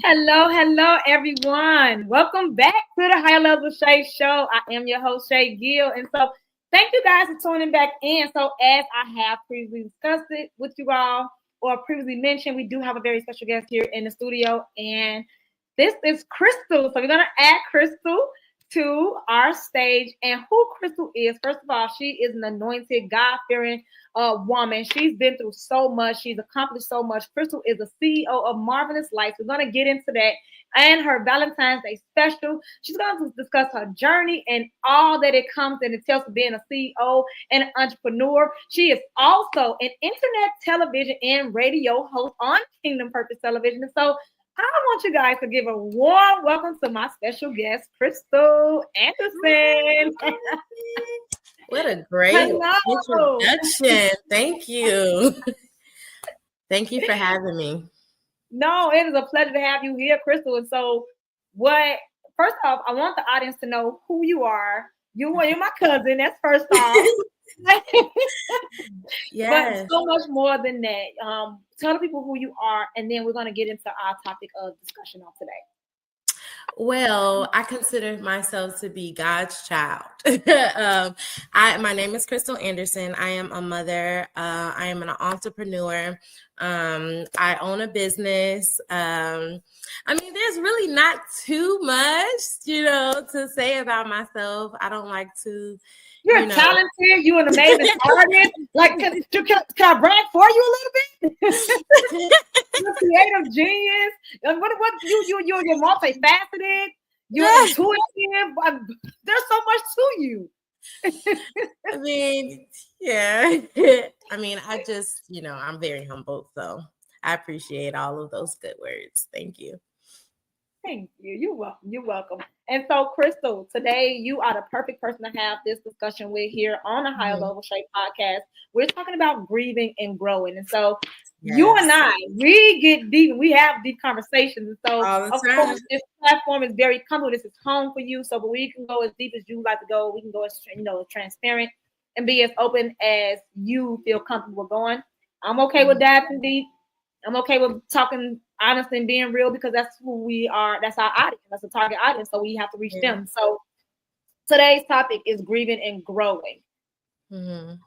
Hello, everyone. Welcome back to the High Level Shay Show. I am your host, Shay Gill. And so thank you guys for tuning back in. So as I have previously discussed it with you all, or previously mentioned, we do have a very special guest here in the studio. And this is Krystal. So we're going to add Krystal to our stage. And who Krystal is, first of all, she is an anointed, God-fearing woman. She's been through so much. She's accomplished so much. Krystal is the CEO of Marvellous Light. We're going to get into that and her Valentine's Day special. She's going to discuss her journey and all that it comes and entails for being a CEO and an entrepreneur. She is also an internet, television, and radio host on Kingdom Purpose Television. And so I want you guys to give a warm welcome to my special guest, Krystal Anderson. What a great introduction. Thank you. Thank you for having me. No, it is a pleasure to have you here, Krystal. And so first off, I want the audience to know who you are. You're my cousin, that's first off. Yes. But so much more than that. Tell the people who you are, and then we're going to get into our topic of discussion on today. Well, I consider myself to be God's child. My name is Krystal Anderson. I am a mother. I am an entrepreneur. I own a business. There's really not too much, to say about myself. I don't like to. You're talented. You're an amazing artist. Like, can I brag for you a little bit? You're a creative genius. You're multifaceted. You're intuitive. There's so much to you. I just, I'm very humble. So I appreciate all of those good words. Thank you. Thank you. You're welcome. And so, Krystal, today you are the perfect person to have this discussion with here on the High Level Shape podcast. We're talking about grieving and growing. And so you and I, we get deep. We have deep conversations. And so, of course, this platform is very comfortable. This is home for you. So, but we can go as deep as you like to go. We can go as, transparent and be as open as you feel comfortable going. I'm okay with diving deep. I'm okay with talking honestly and being real because that's who we are. That's our audience. That's the target audience. So we have to reach them. So today's topic is grieving and growing. Mm-hmm.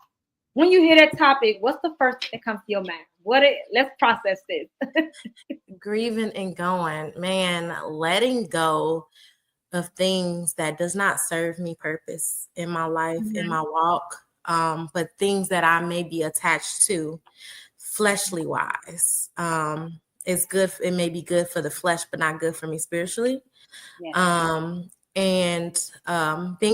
When you hear that topic, what's the first thing that comes to your mind? Let's process this. Grieving and going, man, letting go of things that does not serve me purpose in my life, in my walk, but things that I may be attached to. Fleshly wise, it's good. It may be good for the flesh, but not good for me spiritually. Yeah. Being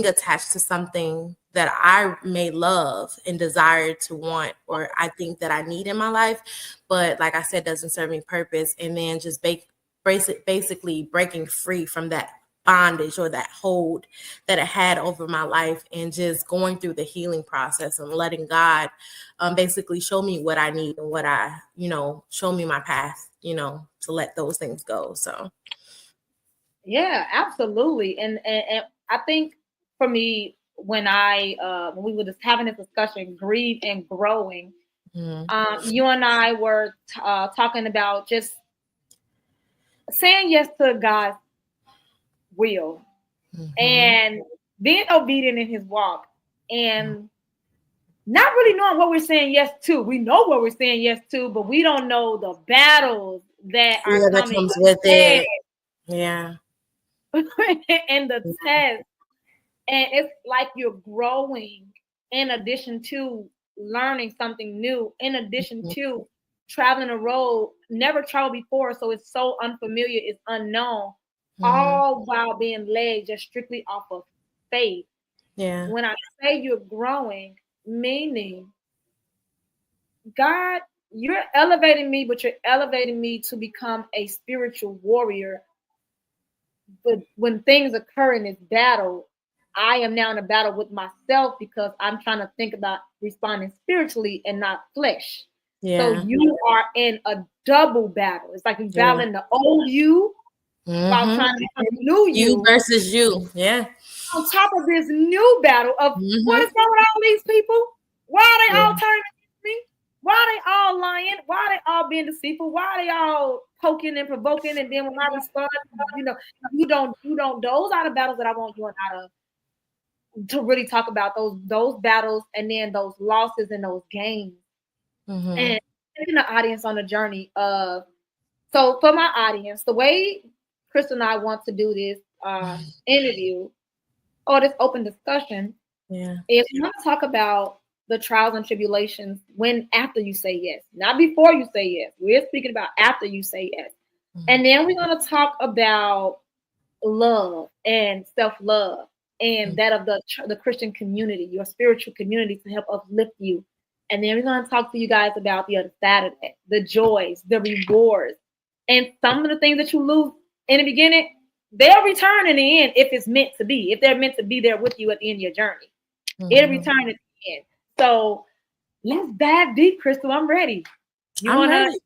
attached to something that I may love and desire to want, or I think that I need in my life, but like I said, doesn't serve me purpose. And then just basically breaking free from that bondage or that hold that it had over my life, and just going through the healing process and letting God basically show me what I need and what I, show me my path, to let those things go. So. Yeah, absolutely. And I think for me, when we were just having this discussion, grieve and growing, you and I were talking about just saying yes to God's will and being obedient in his walk and not really knowing what we're saying yes to. We know what we're saying yes to, but we don't know the battles that are coming that comes with it. Yeah. And the test. And it's like you're growing in addition to learning something new, in addition to traveling a road never traveled before. So it's so unfamiliar, it's unknown. All while being led just strictly off of faith. Yeah. When I say you're growing, meaning God, you're elevating me, but you're elevating me to become a spiritual warrior. But when things occur in this battle, I am now in a battle with myself because I'm trying to think about responding spiritually and not flesh. Yeah. So you are in a double battle. It's like you're battling the old you. While trying to become new you versus you. Yeah. On top of this new battle of what is wrong with all these people? Why are they all turning against me? Why are they all lying lying? Why are they all being deceitful? Why are they all poking and provoking? And then when I respond, you don't. Those are the battles that I want you and I to really talk about those battles and then those losses and those gains. And taking the audience on a journey of, so for my audience, the way Krystal and I want to do this interview or this open discussion is we want to talk about the trials and tribulations after you say yes, not before you say yes. We're speaking about after you say yes. And then we're going to talk about love and self-love and that of the Christian community, your spiritual community, to help uplift you. And then we're going to talk to you guys about the other side of that, the joys, the rewards, and some of the things that you lose in the beginning, they'll return in the end if it's meant to be. If they're meant to be there with you at the end of your journey, it'll return at the end. So let's dive deep, Krystal. I'm ready. You want to?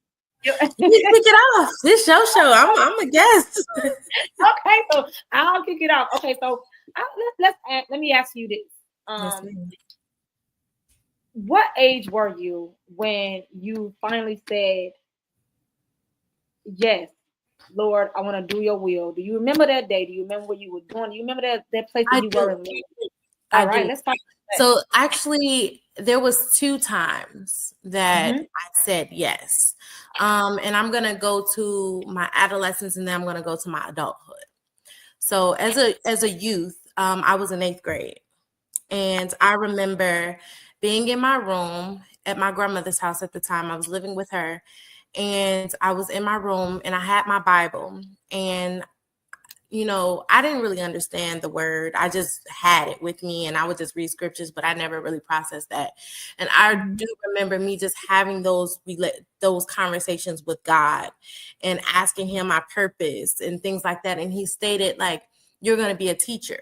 You kick it off. This your show. I'm a guest. Okay, so I'll kick it off. Okay, so let me ask you this. What age were you when you finally said, yes, Lord, I want to do your will? Do you remember that day? Do you remember what you were doing? Do you remember that place that you were in? All right, let's talk about that. So actually, there was 2 times that I said yes. And I'm going to go to my adolescence and then I'm going to go to my adulthood. So as a youth, I was in 8th grade. And I remember being in my room at my grandmother's house at the time. I was living with her. And I was in my room and I had my Bible. And I didn't really understand the word. I just had it with me and I would just read scriptures, but I never really processed that. And I do remember me just having those conversations with God and asking him my purpose and things like that. And he stated, like, you're going to be a teacher.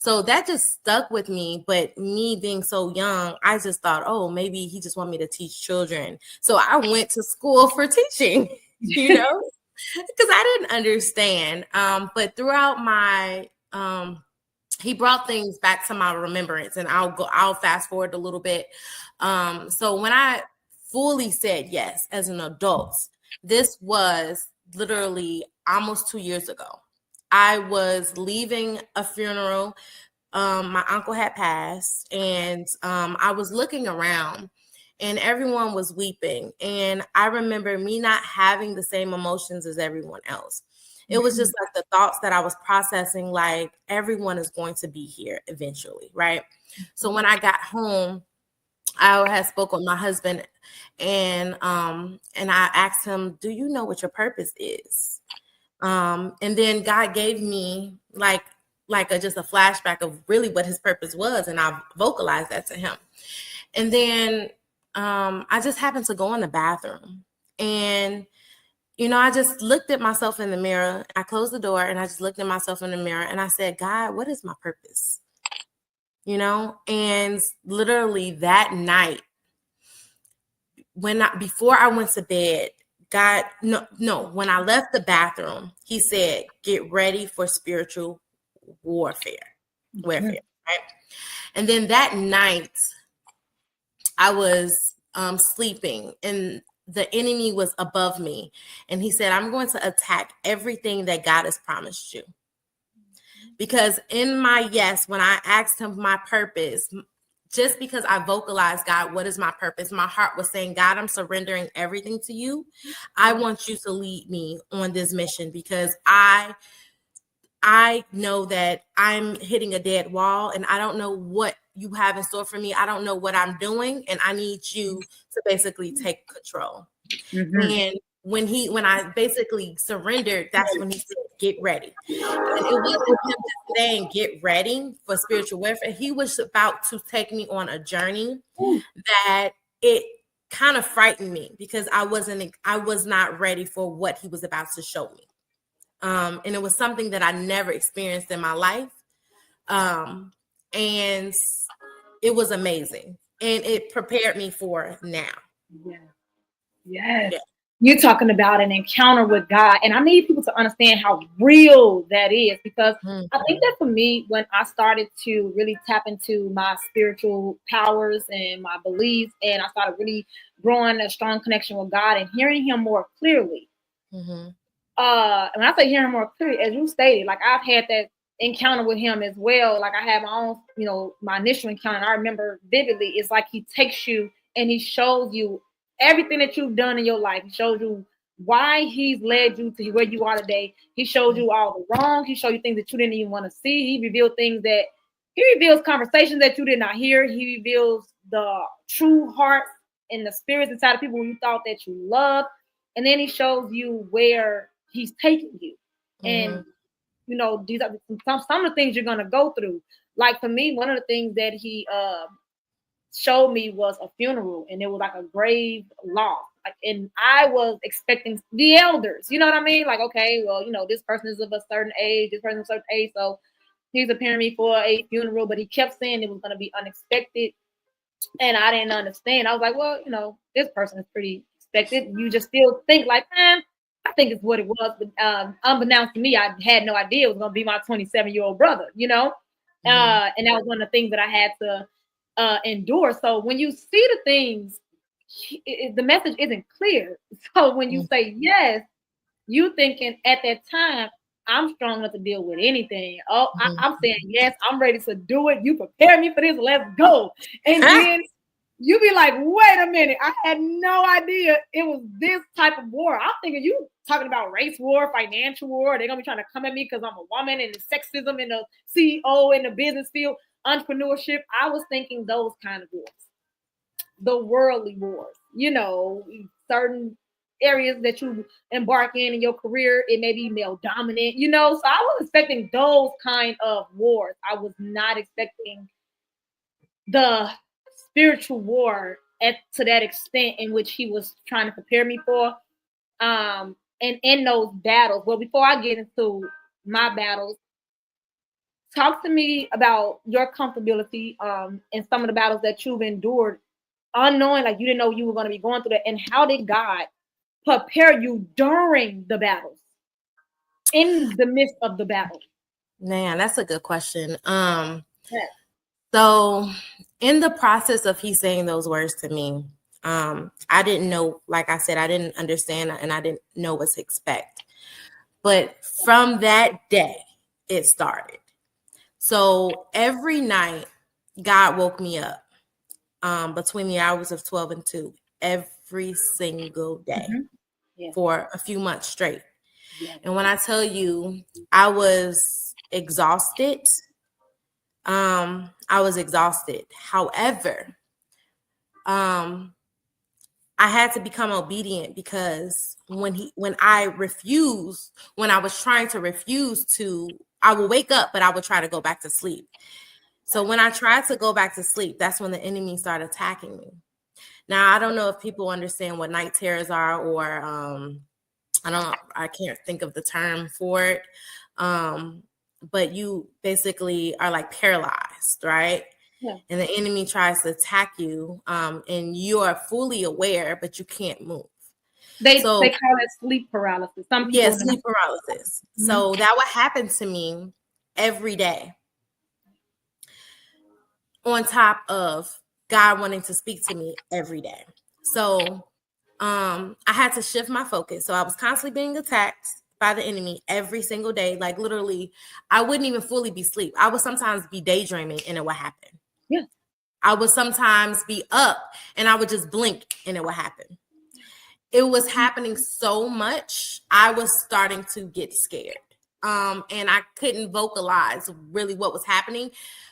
So that just stuck with me. But me being so young, I just thought, oh, maybe he just want me to teach children. So I went to school for teaching, because I didn't understand. But throughout my, he brought things back to my remembrance, and I'll fast forward a little bit. So when I fully said yes as an adult, this was literally almost 2 years ago. I was leaving a funeral. My uncle had passed, and I was looking around and everyone was weeping. And I remember me not having the same emotions as everyone else. It was just like the thoughts that I was processing, like everyone is going to be here eventually, right? So when I got home, I had spoke with my husband and I asked him, do you know what your purpose is? And then God gave me just a flashback of really what his purpose was. And I vocalized that to him. And then I just happened to go in the bathroom and, I just looked at myself in the mirror. I closed the door and I just looked at myself in the mirror and I said, God, what is my purpose? And literally that night, before I went to bed, God, when I left the bathroom, he said, get ready for spiritual warfare, right? And then that night I was sleeping and the enemy was above me. And he said, I'm going to attack everything that God has promised you. Because in my yes, when I asked him my purpose, just because I vocalized, God, what is my purpose? My heart was saying, God, I'm surrendering everything to you. I want you to lead me on this mission because I know that I'm hitting a dead wall and I don't know what you have in store for me. I don't know what I'm doing. And I need you to basically take control. And when I basically surrendered, that's when he said, get ready. And it wasn't him just saying, get ready for spiritual warfare. He was about to take me on a journey that it kind of frightened me because I was not ready for what he was about to show me. And it was something that I never experienced in my life. And it was amazing. And it prepared me for now. Yes. you're talking about an encounter with God. And I need people to understand how real that is, because I think that for me, when I started to really tap into my spiritual powers and my beliefs, and I started really growing a strong connection with God and hearing him more clearly. When I say hearing him more clearly, as you stated, like I've had that encounter with him as well. Like I had my own, my initial encounter. And I remember vividly, it's like he takes you and he shows you everything that you've done in your life. He shows you why he's led you to where you are today. He showed you all the wrong. He showed you things that you didn't even want to see. He revealed conversations that you did not hear. He reveals the true heart and the spirits inside of people who you thought that you loved. And then he shows you where he's taking you. And these are some of the things you're gonna go through. Like for me, one of the things that he showed me was a funeral, and it was like a grave loss. Like, and I was expecting the elders, you know what I mean? Like, okay, well, this person is of a certain age, this person is of a certain age, so he's preparing me for a funeral. But he kept saying it was gonna be unexpected, and I didn't understand. I was like, well, this person is pretty expected. You just still think like, I think it's what it was. But unbeknownst to me, I had no idea it was going to be my 27-year-old brother, and that was one of the things that I had to endure. So when you see the things, the message isn't clear. So when you say yes, you thinking at that time, I'm strong enough to deal with anything. Oh, I'm saying yes, I'm ready to do it. You prepare me for this, let's go. And then you be like, wait a minute, I had no idea it was this type of war. I'm thinking you talking about race war, financial war. They're gonna be trying to come at me because I'm a woman, and the sexism in the CEO in the business field, entrepreneurship. I was thinking those kind of wars, the worldly wars. Certain areas that you embark in your career, it may be male dominant. So I was expecting those kind of wars. I was not expecting the spiritual war to that extent in which he was trying to prepare me for. And in those battles, well, before I get into my battles, talk to me about your comfortability in some of the battles that you've endured, unknowing, like you didn't know you were going to be going through that, and how did God prepare you during the battles, in the midst of the battle? Man, that's a good question. So in the process of he saying those words to me, I didn't know, like I said, I didn't understand and I didn't know what to expect. But from that day, it started. So every night, God woke me up between the hours of 12 and 2 every single day for a few months straight. And when I tell you, I was exhausted. However, I had to become obedient, because when I was trying to refuse to, I would wake up, but I would try to go back to sleep. So when I tried to go back to sleep, that's when the enemy started attacking me. Now, I don't know if people understand what night terrors are, or I can't think of the term for it. But you basically are like paralyzed, right? Yeah. And the enemy tries to attack you, and you are fully aware, but you can't move. They call it sleep paralysis. Some people sleep paralysis. Mm-hmm. So that would happen to me every day, on top of God wanting to speak to me every day. So I had to shift my focus. So I was constantly being attacked by the enemy every single day. Like literally, I wouldn't even fully be asleep. I would sometimes be daydreaming and it would happen. Yeah. I would sometimes be up and I would just blink and it would happen. It was happening so much, I was starting to get scared. And I couldn't vocalize really what was happening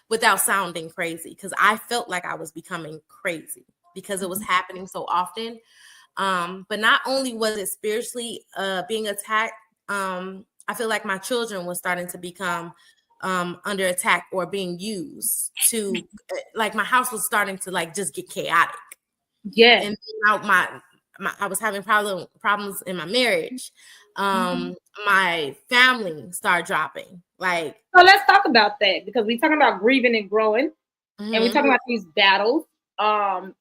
without sounding crazy, because I felt like I was becoming crazy because it was happening so often. But not only was it spiritually being attacked, I feel like my children were starting to become under attack or being used to, like my house was starting to like just get chaotic. Yeah. And I was having problems in my marriage. My family started dropping. Like, so let's talk about that, because we're talking about grieving and growing, and we're talking about these battles. And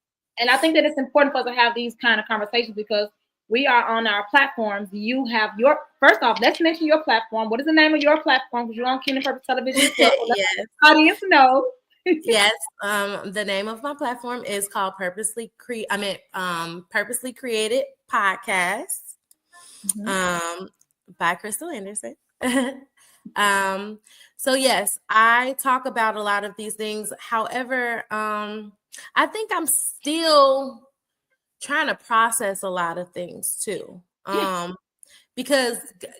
I think that it's important for us to have these kind of conversations, because we are on our platforms. You have your, first off, let's mention your platform. What is the name of your platform? Because you're on Kingdom Purpose Television as well. So Yes. audience know. Yes. The name of my platform is called Purposely Created Podcast. By Krystal Anderson. So yes, I talk about a lot of these things. However, I think I'm still trying to process a lot of things too. Because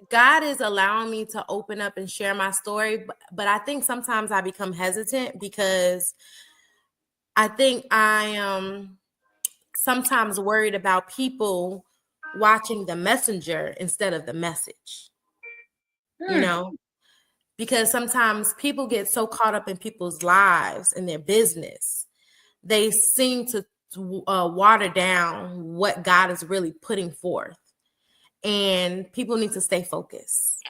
God is allowing me to open up and share my story, but I think sometimes I become hesitant because I think I am sometimes worried about people watching the messenger instead of the message, you know, because sometimes people get so caught up in people's lives and their business, they seem to water down what God is really putting forth. And people need to stay focused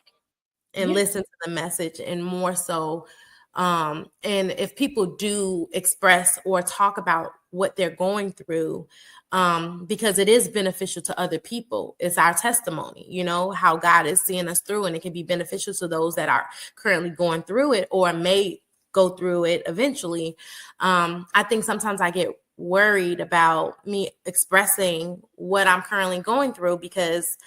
and listen to the message, and more so. And if people do express or talk about what they're going through, because it is beneficial to other people, it's our testimony, you know, how God is seeing us through, and it can be beneficial to those that are currently going through it or may go through it eventually. I think sometimes I get worried about me expressing what I'm currently going through because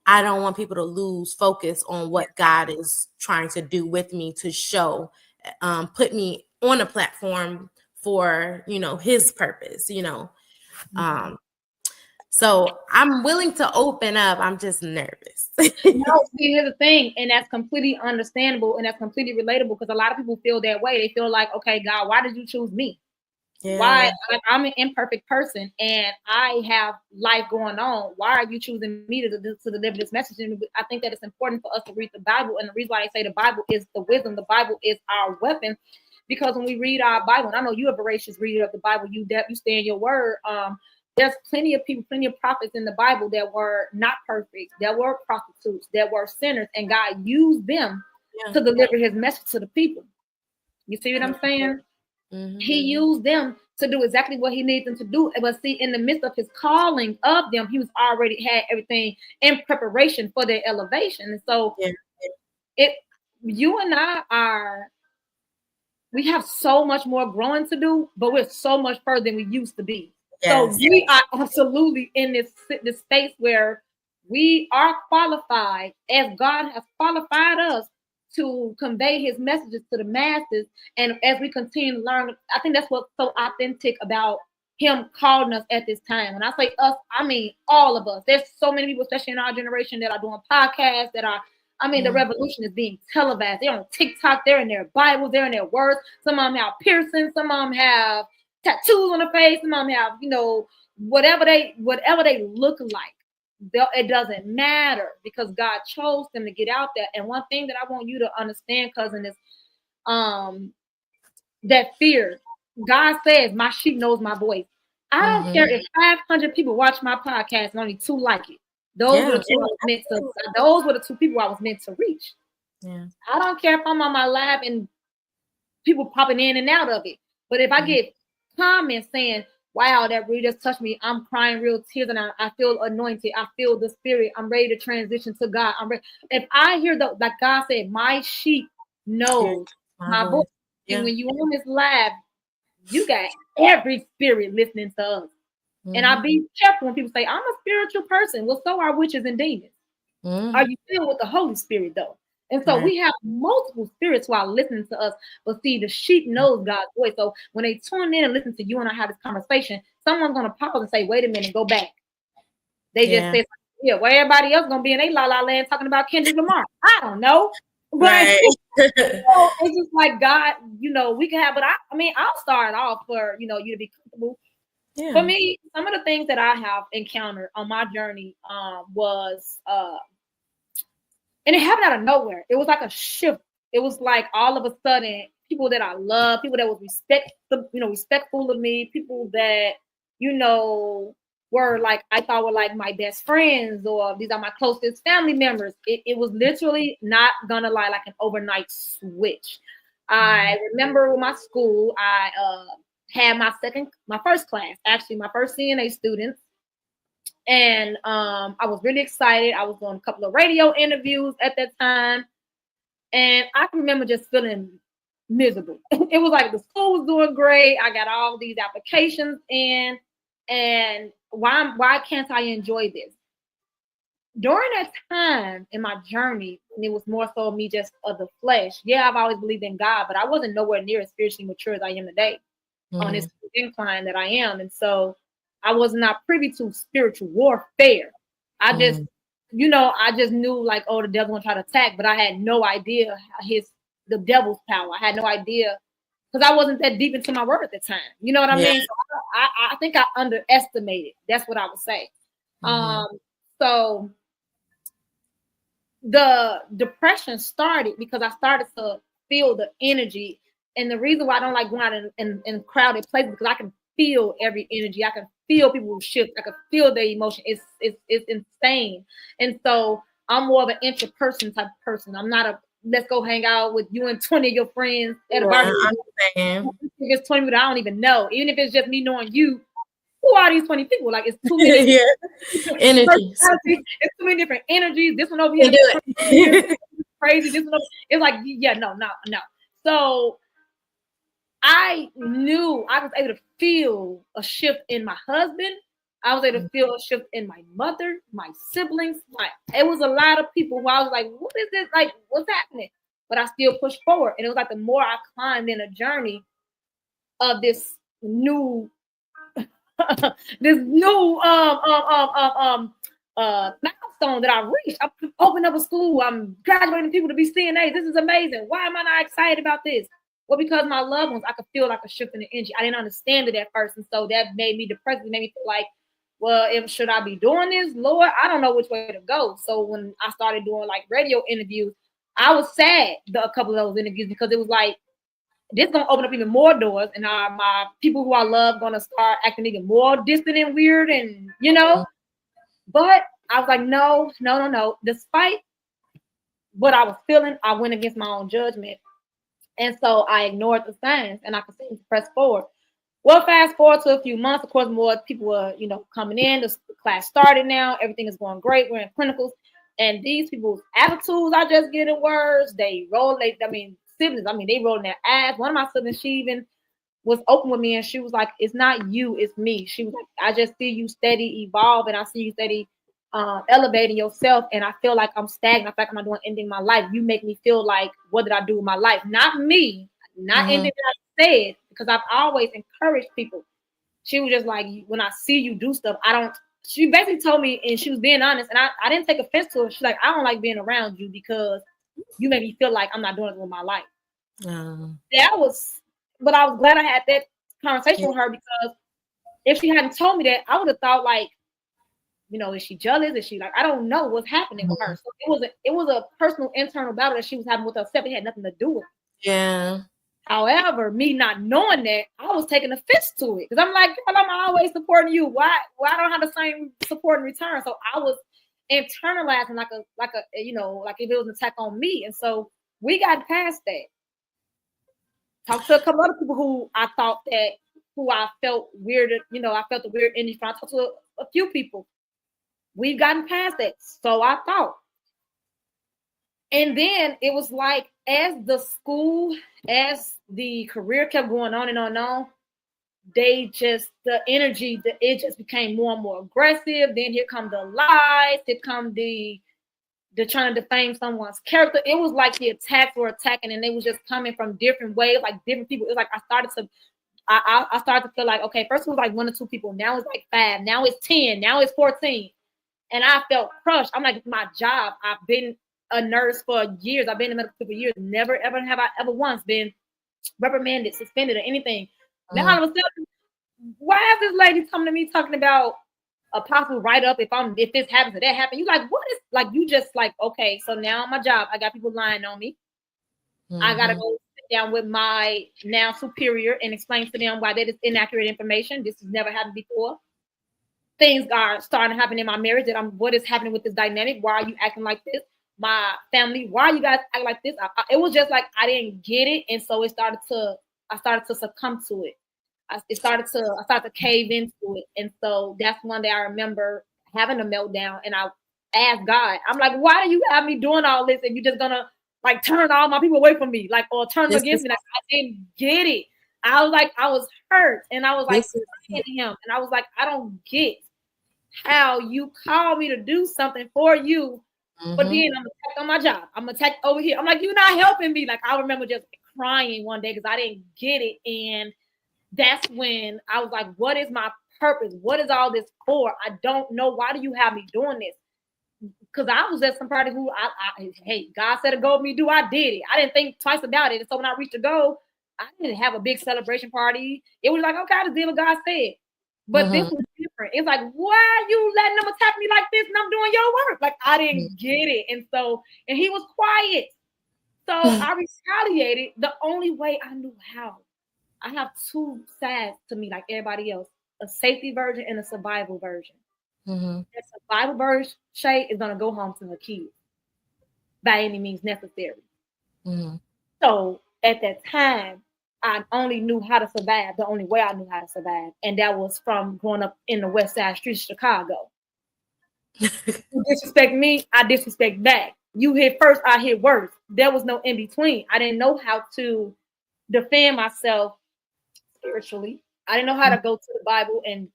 I don't want people to lose focus on what God is trying to do with me to show, put me on a platform for, you know, his purpose, you know. So I'm willing to open up. I'm just nervous. No, see, here's the thing, and that's completely understandable and that's completely relatable because a lot of people feel that way. They feel like, okay, God, why did you choose me? Yeah. Why? Like, I'm an imperfect person and I have life going on. Why are you choosing me to deliver this message? And I think that it's important for us to read the Bible. And the reason why I say the Bible is the wisdom. The Bible is our weapon, because when we read our Bible, and I know you're a voracious reader of the Bible, you stay in your word. There's plenty of people, plenty of prophets in the Bible that were not perfect, that were prostitutes, that were sinners, and God used them to deliver his message to the people. You see what I'm saying? He used them to do exactly what he needs them to do. But see, in the midst of his calling of them, he was already had everything in preparation for their elevation. And so you and I we have so much more growing to do, but we're so much further than we used to be. Yes. So we are absolutely in this space where we are qualified, as God has qualified us, to convey his messages to the masses. And as we continue to learn, I think that's what's so authentic about him calling us at this time. When I say us, I mean all of us. There's so many people, especially in our generation, that are doing podcasts, that are, the revolution is being televised. They're on TikTok, they're in their Bibles, they're in their words. Some of them have piercings, some of them have tattoos on the face, some of them have, whatever they look like. It doesn't matter, because God chose them to get out there. And one thing that I want you to understand, cousin, is that fear. God says, my sheep knows my voice. I don't care if 500 people watch my podcast and only 2 like it. Those were the 2 people I was meant to reach. Yeah. I don't care if I'm on my live and people popping in and out of it. But if I get comments saying, wow, that really just touched me, I'm crying real tears and I feel anointed, I feel the spirit, I'm ready to transition to God. I'm ready. If I hear like God said, my sheep knows my voice. And when you on this live, you got every spirit listening to us. And I be careful when people say, I'm a spiritual person. Well, so are witches and demons. Are you filled with the Holy Spirit, though? And so we have multiple spirits who are listening to us. But see, the sheep knows God's voice. So when they tune in and listen to you and I have this conversation, someone's going to pause and say, wait a minute, go back. They just said, where everybody else going to be in a la-la land talking about Kendrick Lamar. I don't know. But it's just like God, we can have, but I'll start off for, you to be comfortable. Yeah. For me, some of the things that I have encountered on my journey was, and it happened out of nowhere. It was like a shift. It was like all of a sudden, people that I love, people that was respectful of me, people that, were like, I thought were like my best friends, or these are my closest family members. It was literally, not gonna lie, like an overnight switch. I remember with my school, I had my first class, actually my first CNA students. And I was really excited. I was doing a couple of radio interviews at that time. And I can remember just feeling miserable. It was like the school was doing great. I got all these applications in. And why can't I enjoy this? During that time in my journey, and it was more so me just of the flesh. Yeah, I've always believed in God, but I wasn't nowhere near as spiritually mature as I am today on this incline that I am. And so I was not privy to spiritual warfare. I just, I just knew like, oh, the devil gonna try to attack, but I had no idea the devil's power. I had no idea because I wasn't that deep into my word at the time. You know what I mean? So I think I underestimated. That's what I would say. So the depression started because I started to feel the energy. And the reason why I don't like going out in crowded places because I can feel every energy. I can feel people shift. I can feel their emotion. It's insane. And so I'm more of an introperson type of person. I'm not a let's go hang out with you and 20 of your friends at a barbecue. It's 20 people I don't even know. Even if it's just me knowing you, who are these 20 people? Like it's too many energies. It's too many different energies. This one over here is crazy. This one over, it's like, yeah, no. So I knew I was able to feel a shift in my husband. I was able to feel a shift in my mother, my siblings. It was a lot of people who I was like, what is this? Like, what's happening? But I still pushed forward. And it was like the more I climbed in a journey of this new milestone that I reached. I opened up a school. I'm graduating people to be CNAs. This is amazing. Why am I not excited about this? Well, because my loved ones, I could feel like a shift in the energy. I didn't understand it at first. And so that made me depressed. It made me feel like, well, should I be doing this? Lord, I don't know which way to go. So when I started doing like radio interviews, I was sad a couple of those interviews because it was like, this is gonna open up even more doors, and my people who I love gonna start acting even more distant and weird, and But I was like, no. Despite what I was feeling, I went against my own judgment, and so I ignored the signs, and I continued to press forward. Well, fast forward to a few months. Of course, more people were coming in. The class started now. Everything is going great. We're in clinicals, and these people's attitudes are just getting worse. They roll. Siblings, they rolling their ass. One of my siblings, she even was open with me and she was like, it's not you, it's me. She was like, I just see you steady evolve and I see you steady elevating yourself, and I feel like I'm stagnant. I feel like I'm not doing anything in my life. You make me feel like, what did I do with my life? Not me, not anything that I said, because I've always encouraged people. She was just like, when I see you do stuff, she basically told me, and she was being honest, and I didn't take offense to her. She's like, I don't like being around you because you make me feel like I'm not doing it with my life. But I was glad I had that conversation with her, because if she hadn't told me that, I would have thought like, is she jealous? Is she like, I don't know what's happening with her. So it was a personal internal battle that she was having with herself. It had nothing to do with it. Yeah. However, me not knowing that, I was taking offense to it because I'm like, girl, I'm always supporting you. Why I don't have the same support in return? So I was internalizing like if it was an attack on me. And so we got past that. Talked to a couple other people who I felt weird. I felt the weird energy from. I talked to a few people. We've gotten past that. So I thought. And then it was like, as the career kept going on and on and on, it just became more and more aggressive. Then here come the lies. Here come the trying to defame someone's character. It was like the attacks were attacking, and they was just coming from different ways, like different people. It was like I started to feel like, okay, first it was like 1 or 2 people. Now it's like 5. Now it's 10. Now it's 14. And I felt crushed. I'm like, my job. I've been a nurse for years. I've been in medical for years. Never, ever have I ever once been reprimanded, suspended, or anything. Now all of a sudden, why is this lady coming to me talking about a possible write-up if this happens or that happens? You like, what is, like, you just like, okay, so now my job, I got people lying on me. I gotta go sit down with my now superior and explain to them why that is inaccurate information. This has never happened before. Things are starting to happen in my marriage what is happening with this dynamic? Why are you acting like this? My family, why are you guys acting like this? It was just like I didn't get it, and so I started to succumb to it. I started to cave into it, and so that's one day I remember having a meltdown, and I asked God, I'm like, why do you have me doing all this, and you just gonna like turn all my people away from me, like, or turn them against me? Like, I didn't get it. I was like, I was hurt, and I was like saying to him, and I was like, I don't get how you call me to do something for you, but then I'm attacked on my job. I'm attacked over here. I'm like, you're not helping me. Like, I remember just crying one day because I didn't get it, and that's when I was like, what is my purpose? What is all this for? I don't know. Why do you have me doing this? Because I was at somebody who hey, God said to go with me, do I did it. I didn't think twice about it. And so when I reached the goal, I didn't have a big celebration party. It was like, okay, I just did what God said. But this was different. It's like, why are you letting them attack me like this and I'm doing your work? Like, I didn't get it. And he was quiet. So I retaliated the only way I knew how. I have two sides to me, like everybody else, a safety version and a survival version. The survival version, Shay, is going to go home to her kids by any means necessary. So at that time, I only knew how to survive the only way I knew how to survive. And that was from growing up in the West Side streets of Chicago. You disrespect me, I disrespect back. You hit first, I hit worst. There was no in between. I didn't know how to defend myself spiritually. I didn't know how to go to the Bible and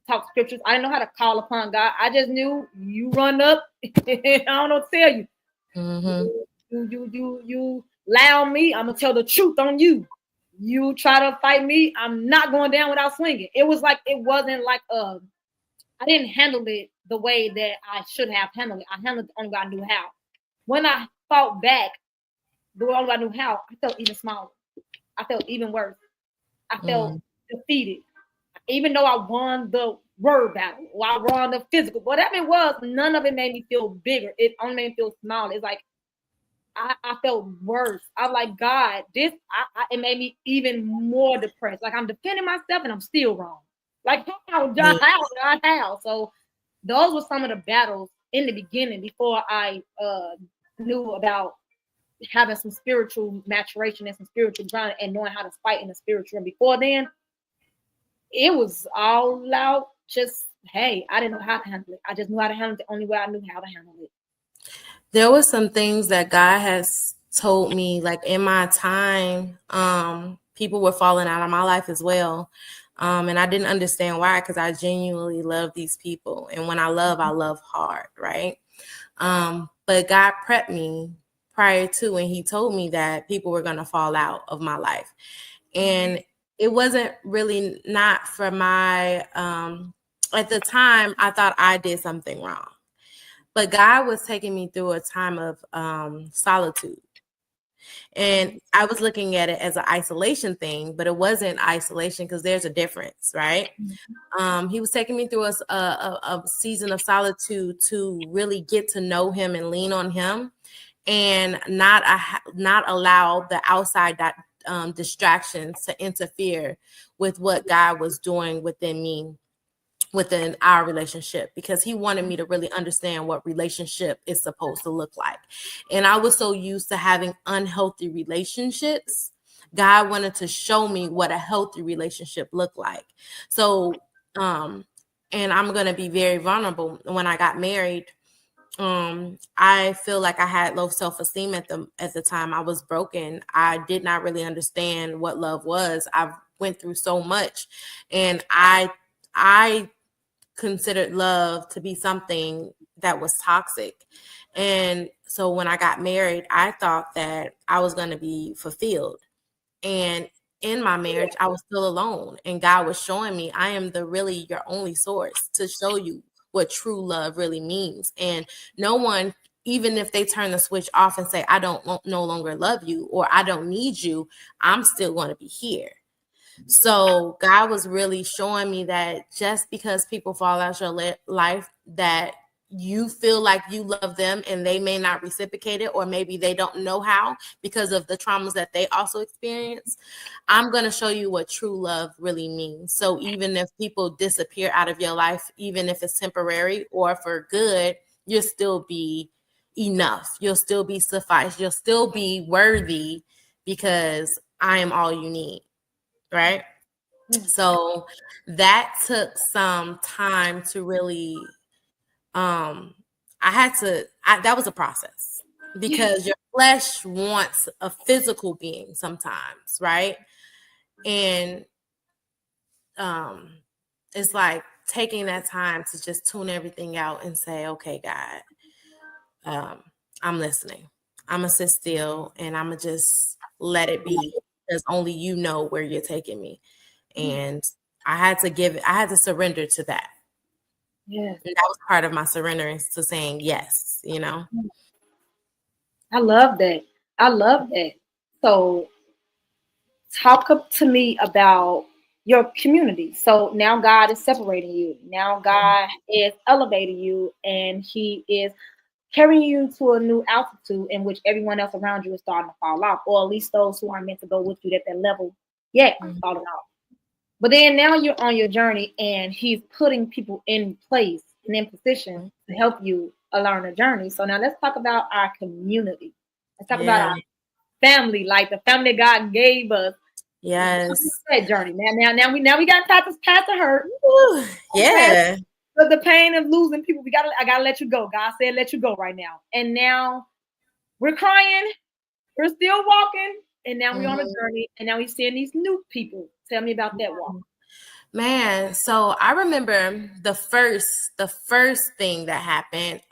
talk scriptures. I didn't know how to call upon God. I just knew you run up. I don't know what to tell you. You lie on me, I'm gonna tell the truth on you. You try to fight me, I'm not going down without swinging. It was like, it wasn't like I didn't handle it the way that I should have handled it. I handled it only way I knew how. When I fought back the only way I knew how, I felt even smaller. I felt even worse. I felt defeated. Even though I won the word battle, or I won the physical, whatever it was, none of it made me feel bigger. It only made me feel small. It's like I felt worse. I was like, God, this it made me even more depressed. Like, I'm defending myself and I'm still wrong. Like, how? So those were some of the battles in the beginning before I knew about having some spiritual maturation and some spiritual ground and knowing how to fight in the spiritual. And before then, it was all out just, hey, I didn't know how to handle it. I just knew how to handle it the only way I knew how to handle it. There were some things that God has told me, like in my time, people were falling out of my life as well. And I didn't understand why, because I genuinely love these people. And when I love hard, right? But God prepped me prior to, and he told me that people were going to fall out of my life. And it wasn't really not for my, at the time, I thought I did something wrong. But God was taking me through a time of solitude. And I was looking at it as an isolation thing, but it wasn't isolation because there's a difference, right? He was taking me through a season of solitude to really get to know him and lean on him, and not allow the outside distractions to interfere with what God was doing within me, within our relationship, because he wanted me to really understand what relationship is supposed to look like. And I was so used to having unhealthy relationships. God wanted to show me what a healthy relationship looked like. So, and I'm going to be very vulnerable. When I got married, I feel like I had low self-esteem at the time. I was broken. I did not really understand what love was. I went through so much, and I considered love to be something that was toxic. And so when I got married, I thought that I was going to be fulfilled. And in my marriage, I was still alone. And God was showing me, I am really your only source to show you what true love really means. And no one, even if they turn the switch off and say, I don't no longer love you, or I don't need you, I'm still going to be here. So God was really showing me that just because people fall out your life, that you feel like you love them and they may not reciprocate it, or maybe they don't know how because of the traumas that they also experience. I'm going to show you what true love really means. So even if people disappear out of your life, even if it's temporary or for good, you'll still be enough. You'll still be suffice. You'll still be worthy, because I am all you need. Right? So that took some time to really that was a process, because your flesh wants a physical being sometimes, right? And it's like taking that time to just tune everything out and say, okay, God, I'm listening. I'm gonna sit still and I'm gonna just let it be, because only you know where you're taking me. And I had to surrender to that. Yeah. And that was part of my surrendering to saying yes, I love that. I love that. So talk to me about your community. So now God is separating you. Now God is elevating you, and He is carrying you to a new altitude in which everyone else around you is starting to fall off, or at least those who aren't meant to go with you at that level yet are falling off. But then now you're on your journey, and He's putting people in place and in position to help you along the journey. So now let's talk about our community. Let's talk about our family, like the family God gave us. Yes. That journey. Now we got past the hurt. Ooh, yeah. But the pain of losing people, I gotta let you go. God said let you go right now. And now we're crying, we're still walking, and now we're on a journey, and now we're seeing these new people. Tell me about that walk. Man, so I remember the first thing that happened.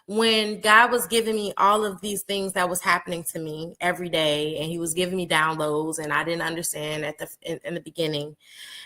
When God was giving me all of these things that was happening to me every day, and He was giving me downloads, and I didn't understand in the beginning.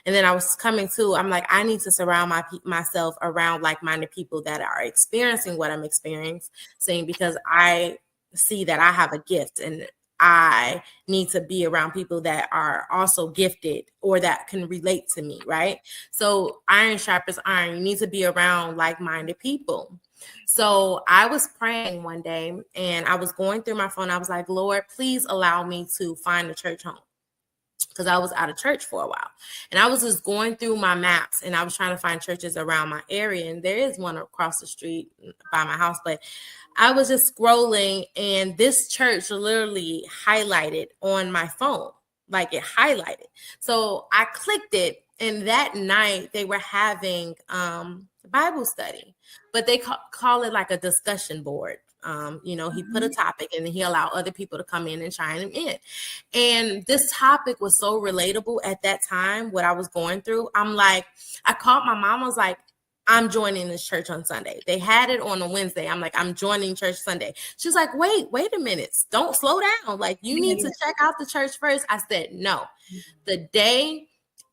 And then I was coming to, I'm like, I need to surround myself around like-minded people that are experiencing what I'm experiencing, because I see that I have a gift, and I need to be around people that are also gifted or that can relate to me, right? So iron sharpens iron. You need to be around like-minded people. So I was praying one day, and I was going through my phone. I was like, Lord, please allow me to find a church home, because I was out of church for a while. And I was just going through my maps, and I was trying to find churches around my area. And there is one across the street by my house, but I was just scrolling, and this church literally highlighted on my phone, like it highlighted. So I clicked it, and that night they were having Bible study, but they call it like a discussion board. He put a topic, and then he allowed other people to come in and chime him in. And this topic was so relatable at that time, what I was going through. I called my mom. I was like, I'm joining this church on Sunday. They had it on a Wednesday. I'm like, I'm joining church Sunday. She's like, wait a minute. Don't slow down. Like, you need to check out the church first. I said, no. The day,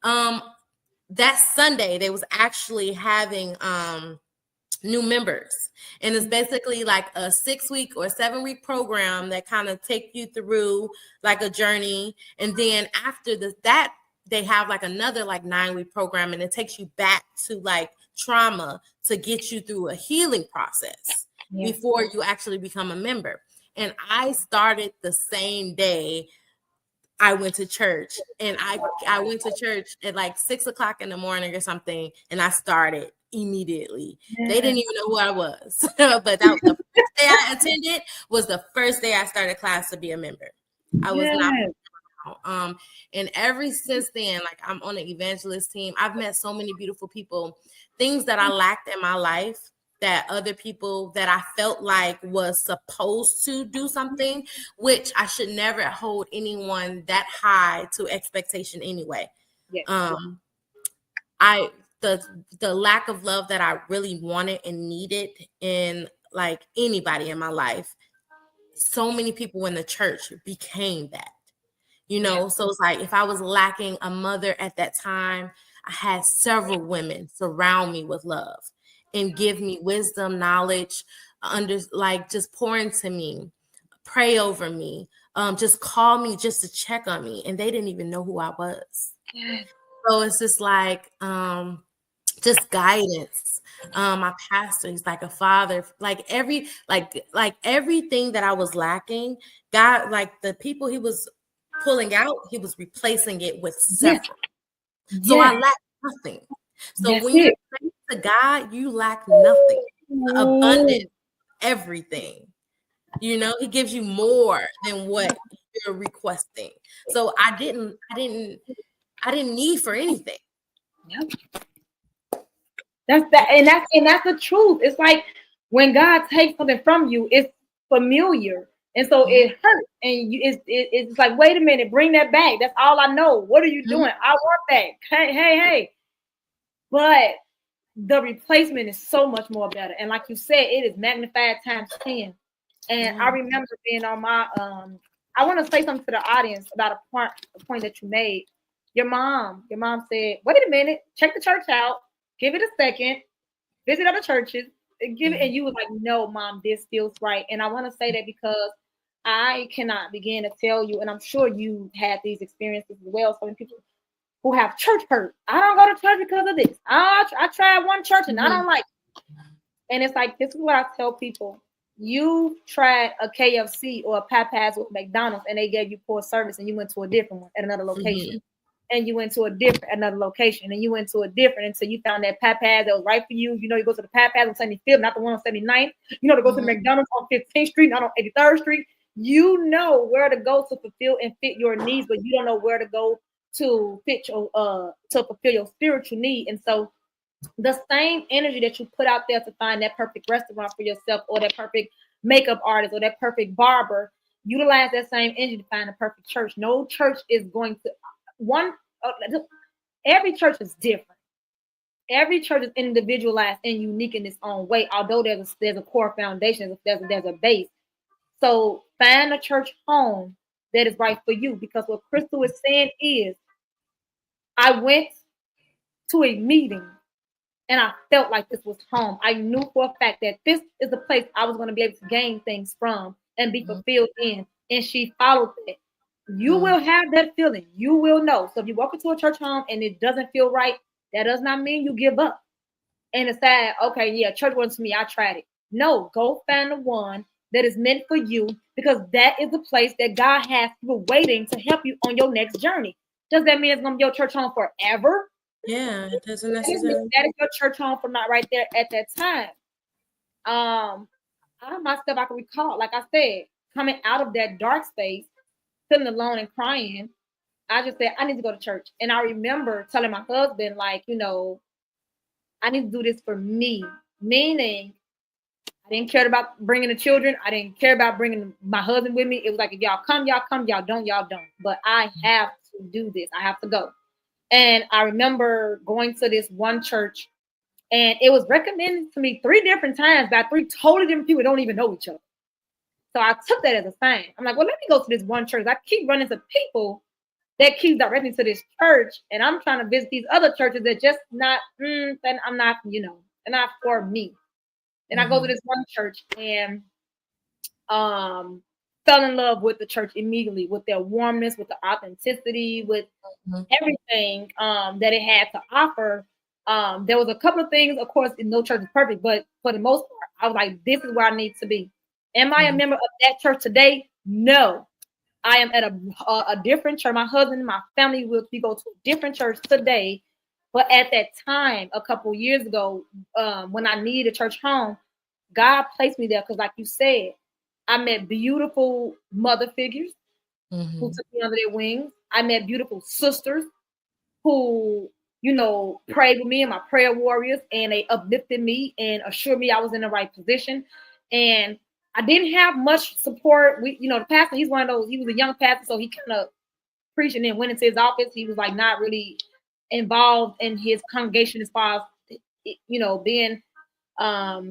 that Sunday, they was actually having new members. And it's basically like a 6-week or 7-week program that kind of take you through like a journey. And then after that, they have like another like 9-week program, and it takes you back to like trauma to get you through a healing process before you actually become a member. And I started the same day I went to church, and I went to church at like 6:00 in the morning or something, and I started immediately. They didn't even know who I was, but that was the first day I attended. Was the first day I started class to be a member. I was not. And ever since then, like, I'm on an evangelist team. I've met so many beautiful people. Things that I lacked in my life, that other people that I felt like was supposed to do something, which I should never hold anyone that high to expectation anyway. The lack of love that I really wanted and needed in like anybody in my life, so many people in the church became that. So it's like, if I was lacking a mother at that time, I had several women surround me with love and give me wisdom, knowledge, just pour into me, pray over me, just call me just to check on me. And they didn't even know who I was. So it's just like, just guidance. My pastor, he's like a father, like everything that I was lacking, God, like the people he was pulling out, he was replacing it with several. So I lack nothing. So when you're praying to God, you lack nothing. Abundant everything. He gives you more than what you're requesting. So I didn't need for anything. That's that, and that's the truth. It's like when God takes something from you, it's familiar, and so it hurts, and it's like, wait a minute, bring that back. That's all I know. What are you doing? I want that. Hey. But the replacement is so much more better, and like you said, it is magnified times 10. And I remember being on my I want to say something to the audience about a point that you made. Your mom said, wait a minute, check the church out, give it a second, visit other churches, and give it. And you was like, no, mom, this feels right. And I want to say that because I cannot begin to tell you, and I'm sure you had these experiences as well. So many people who have church hurt. I don't go to church because of this. I tried one church and I don't like it. And it's like, this is what I tell people. You tried a KFC or a Popeyes with McDonald's and they gave you poor service and you went to a different one at another location. And you went to another location, and you went to a different until you found that Popeyes that was right for you. You know, you go to the Popeyes on 75th, not the one on 79th. You know, to go to the McDonald's on 15th Street, not on 83rd Street. You know where to go to fulfill and fit your needs, but you don't know where to go to fit your to fulfill your spiritual need. And so the same energy that you put out there to find that perfect restaurant for yourself, or that perfect makeup artist, or that perfect barber, utilize that same energy to find a perfect church. No church is going to every church is different. Every church is individualized and unique in its own way, although there's a core foundation, there's a base. So find a church home that is right for you, because what Krystal is saying is, I went to a meeting and I felt like this was home. I knew for a fact that this is the place I was going to be able to gain things from and be fulfilled in. And she followed it. You will have that feeling. You will know. So if you walk into a church home and it doesn't feel right, that does not mean you give up and decide, okay, yeah, church wasn't for me, I tried it. No, go find the one that is meant for you, because that is the place that God has people waiting to help you on your next journey. Does that mean it's going to be your church home forever? Yeah, it doesn't necessarily. That is your church home from not right there at that time. Out of my stuff I can recall, like I said, coming out of that dark space, feeling alone and crying, I just said, I need to go to church. And I remember telling my husband, like, you know, I need to do this for me. Meaning, I didn't care about bringing the children. I didn't care about bringing my husband with me. It was like, if y'all come, y'all come. Y'all don't, y'all don't. But I have to do this. I have to go. And I remember going to this one church, and it was recommended to me 3 different times by 3 totally different people who don't even know each other. So I took that as a sign. I'm like, well, let me go to this one church. I keep running into people that keep directing to this church, and I'm trying to visit these other churches that just not, then I'm not, you know, they're not for me. And I go to this one church and fell in love with the church immediately, with their warmness, with the authenticity, with everything that it had to offer. There was a couple of things, of course, no church is perfect, but for the most part, I was like, this is where I need to be. Am I a member of that church today? No. I am at a different church. My husband and my family we go to a different church today. But at that time, a couple years ago, when I needed a church home, God placed me there because, like you said, I met beautiful mother figures who took me under their wings. I met beautiful sisters who, you know, prayed with me and my prayer warriors, and they uplifted me and assured me I was in the right position. And I didn't have much support. The pastor, he's one of those, he was a young pastor, so he kind of preached and then went into his office. He was like not really involved in his congregation as far as, you know, being a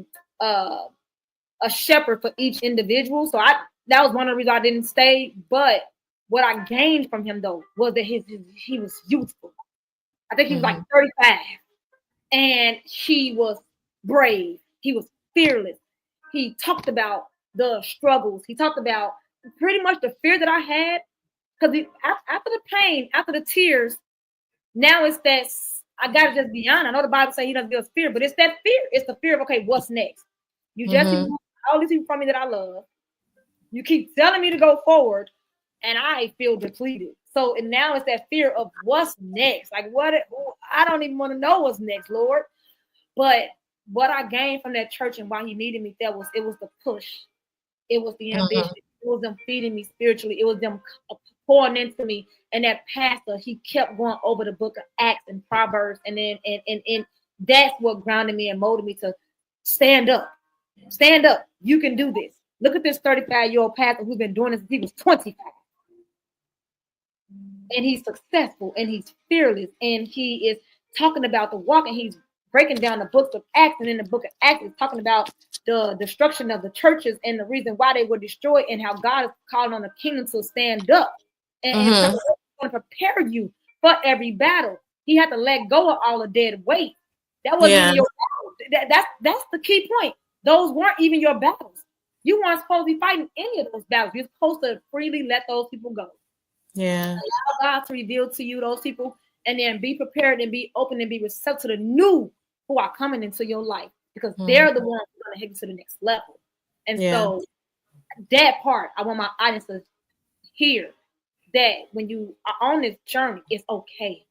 shepherd for each individual. So that was one of the reasons I didn't stay. But what I gained from him though was that he was youthful. I think he was like 35, and he was brave. He was fearless. He talked about the struggles. He talked about pretty much the fear that I had, because after the pain, after the tears, now it's that I gotta just be honest. I know the Bible says he doesn't give us fear, but it's that fear. It's the fear of, okay, what's next? You just removed all these people from me that I love. You keep telling me to go forward, and I feel depleted. So and now it's that fear of what's next. Like I don't even want to know what's next, Lord. But what I gained from that church and why he needed me there was the push. It was the ambition. It was them feeding me spiritually. It was them pouring into me. And that pastor, he kept going over the book of Acts and Proverbs, and then and That's what grounded me and molded me to stand up. Stand up. You can do this. Look at this 35-year-old pastor who's been doing this since he was 25. And he's successful and he's fearless and he is talking about the walk and he's breaking down the books of Acts, and in the book of Acts he's talking about the destruction of the churches and the reason why they were destroyed and how God is calling on the kingdom to stand up and so he's going to prepare you for every battle. He had to let go of all the dead weight. That wasn't even your battle. That's the key point. Those weren't even your battles. You weren't supposed to be fighting any of those battles. You're supposed to freely let those people go. Yeah. Allow God to reveal to you those people, and then be prepared and be open and be receptive to the new who are coming into your life, because they're the ones who are going to take you to the next level. And so that part, I want my audience to hear that when you are on this journey, it's okay.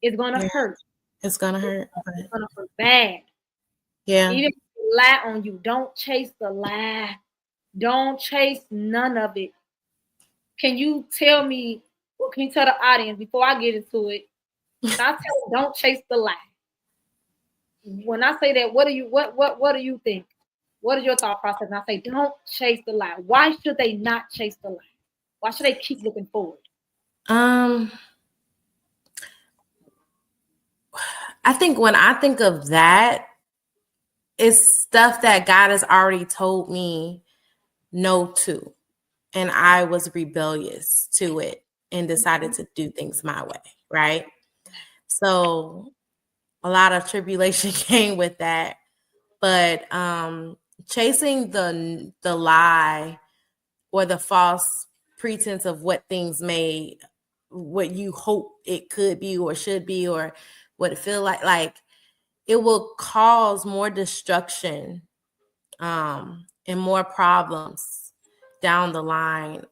It's going to hurt. It's going to hurt. It's going to hurt bad. Yeah. Even if you lie on you, don't chase the lie. Don't chase none of it. Can you tell me, well, can you tell the audience before I get into it? When I tell them, don't chase the lie. When I say that, what do you think? What is your thought process? And I say, don't chase the lie. Why should they not chase the lie? Why should they keep looking forward? I think when I think of that, it's stuff that God has already told me no to. And I was rebellious to it and decided to do things my way, right? So a lot of tribulation came with that. But chasing the lie or the false pretense of what things what you hope it could be or should be or what it feel like it will cause more destruction and more problems down the line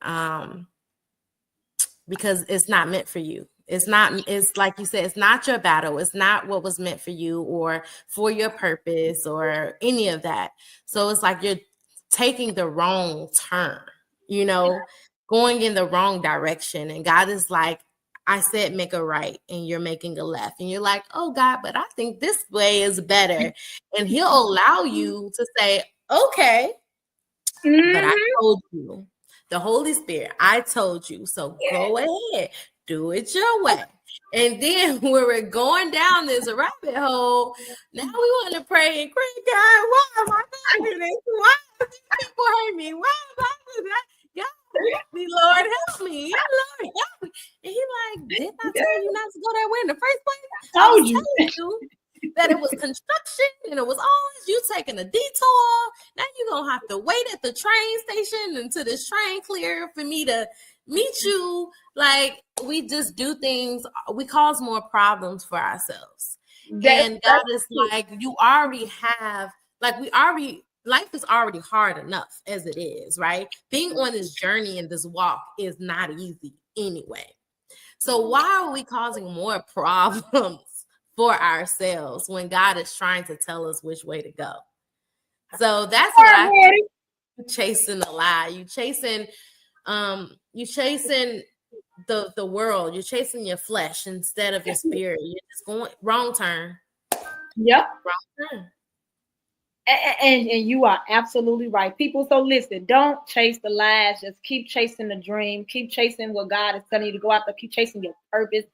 because it's not meant for you. It's like you said, it's not your battle. It's not what was meant for you or for your purpose or any of that. So it's like you're taking the wrong turn, going in the wrong direction. And God is like, I said, make a right and you're making a left. And you're like, oh God, but I think this way is better. And he'll allow you to say, okay, but I told you, the Holy Spirit, I told you. So go ahead, do it your way. And then when we're going down this rabbit hole, now we want to pray and cry, God, why am I doing this? Why do these people hurt me? Why am I doing that? God, help me, Lord, help me. Lord, help me. And he like, didn't I tell you not to go that way in the first place? I was telling you that it was construction and it was always you taking a detour. Now you're going to have to wait at the train station until this train clear for me to meet you. Like, we just do things. We cause more problems for ourselves. And God is like, you already have, like, life is already hard enough as it is, right? Being on this journey and this walk is not easy anyway. So why are we causing more problems for ourselves when God is trying to tell us which way to go? So that's what I think. Chasing the lie. You chasing the world. You're chasing your flesh instead of your spirit. You're just going wrong turn. Yep. Wrong turn. And you are absolutely right, people. So listen, don't chase the lies. Just keep chasing the dream. Keep chasing what God is telling you to go after. Keep chasing your purpose.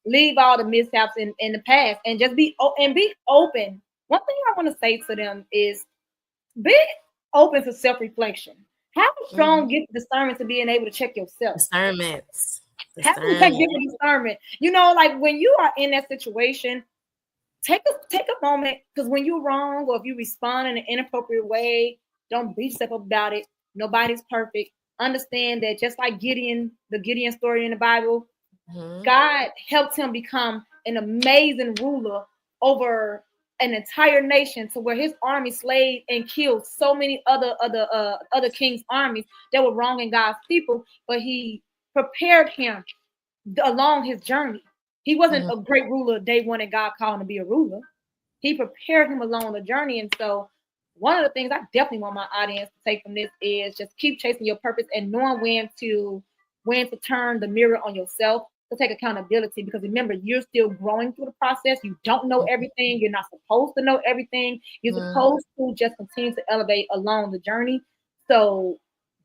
Leave all the mishaps in the past and just be open. One thing I want to say to them is be open to self-reflection. Have a strong gift of discernment to being able to check yourself. Discernment. Have a gift of discernment. Like when you are in that situation, take a moment, because when you're wrong or if you respond in an inappropriate way, don't beat yourself up about it. Nobody's perfect. Understand that just like Gideon, the Gideon story in the Bible, God helped him become an amazing ruler over an entire nation, to where his army slayed and killed so many other kings' armies that were wronging God's people, but he prepared him along his journey. He wasn't a great ruler day one and God called him to be a ruler. He prepared him along the journey. And so one of the things I definitely want my audience to take from this is just keep chasing your purpose and knowing when to turn the mirror on yourself to take accountability, because remember, you're still growing through the process. You don't know everything. You're not supposed to know everything. You're supposed to just continue to elevate along the journey. So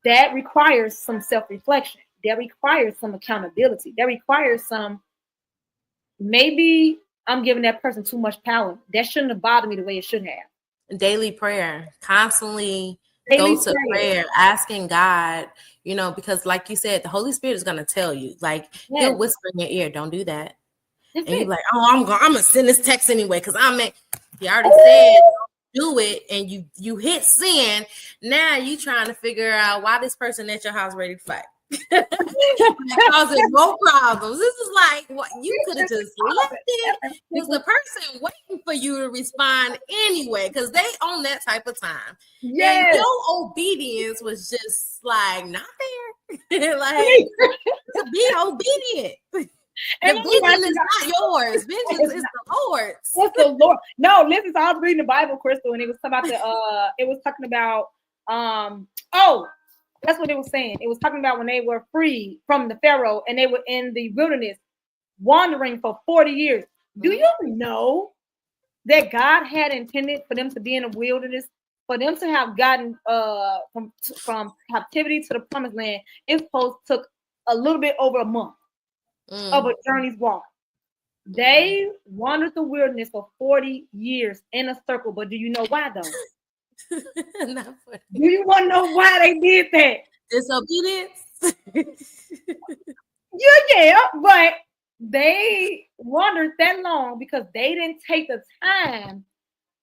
that requires some self-reflection. That requires some accountability. That requires some, maybe I'm giving that person too much power. That shouldn't have bothered me the way it should have. Daily prayer, constantly go to prayer, asking God, you know, because like you said, the Holy Spirit is going to tell you, like, he'll whisper in your ear, don't do that. And you're like, oh, I'm going to send this text anyway, because he already said do it, and you hit send. Now you trying to figure out why this person at your house ready to fight. Causing more problems. This is like, what you could have just left it. Because the person waiting for you to respond anyway, because they on that type of time. And your obedience was just like not there. Like, to be obedient. And vengeance is not yours. Vengeance is the Lord's. What's the Lord? No, listen. So I was reading the Bible, Krystal, and it was about it was talking about that's what it was saying. It was talking about when they were free from the Pharaoh and they were in the wilderness wandering for 40 years. Do you know that God had intended for them to be in the wilderness, for them to have gotten from captivity to the promised land? It took a little bit over a month of a journey's walk. They wandered the wilderness for 40 years in a circle. But do you know why though? Do you want to know why they did that? Disobedience. Yeah, but they wandered that long because they didn't take the time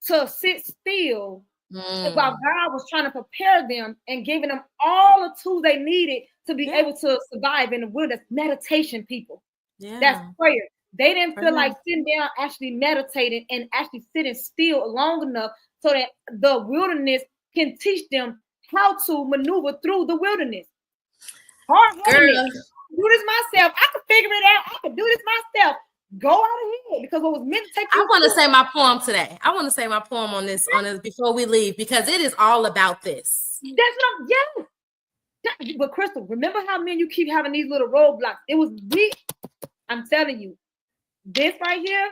to sit still while God was trying to prepare them and giving them all the tools they needed to be able to survive in the wilderness. Meditation, people. That's prayer. They didn't feel like sitting down, actually meditating and actually sitting still long enough so that the wilderness can teach them how to maneuver through the wilderness. Hard-headedness. Do this myself. I can figure it out. I can do this myself. Go out ahead, because what was meant to take you. I want to say my poem today. I want to say my poem on this before we leave, because it is all about this. That's what but Krystal, remember how you keep having these little roadblocks? It was I'm telling you, this right here,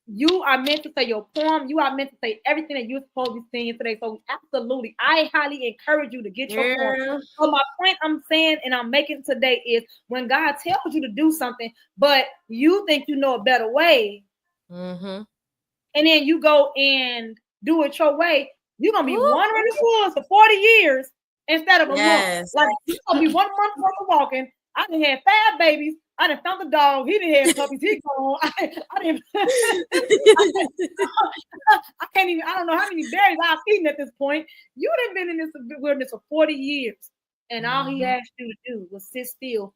you are meant to say your poem. You are meant to say everything that you're supposed to be saying today. So absolutely, I highly encourage you to get your poem. So my point I'm saying and I'm making today is, when God tells you to do something, but you think you know a better way, and then you go and do it your way, you're going to be wandering the woods for 40 years instead of a month. Like, you're going to be 1 month worth of walking. I done had 5 babies. I done found the dog. He didn't have puppies. He gone. I can't even. I don't know how many berries I've eaten at this point. You done been in this wilderness for 40 years, and all he asked you to do was sit still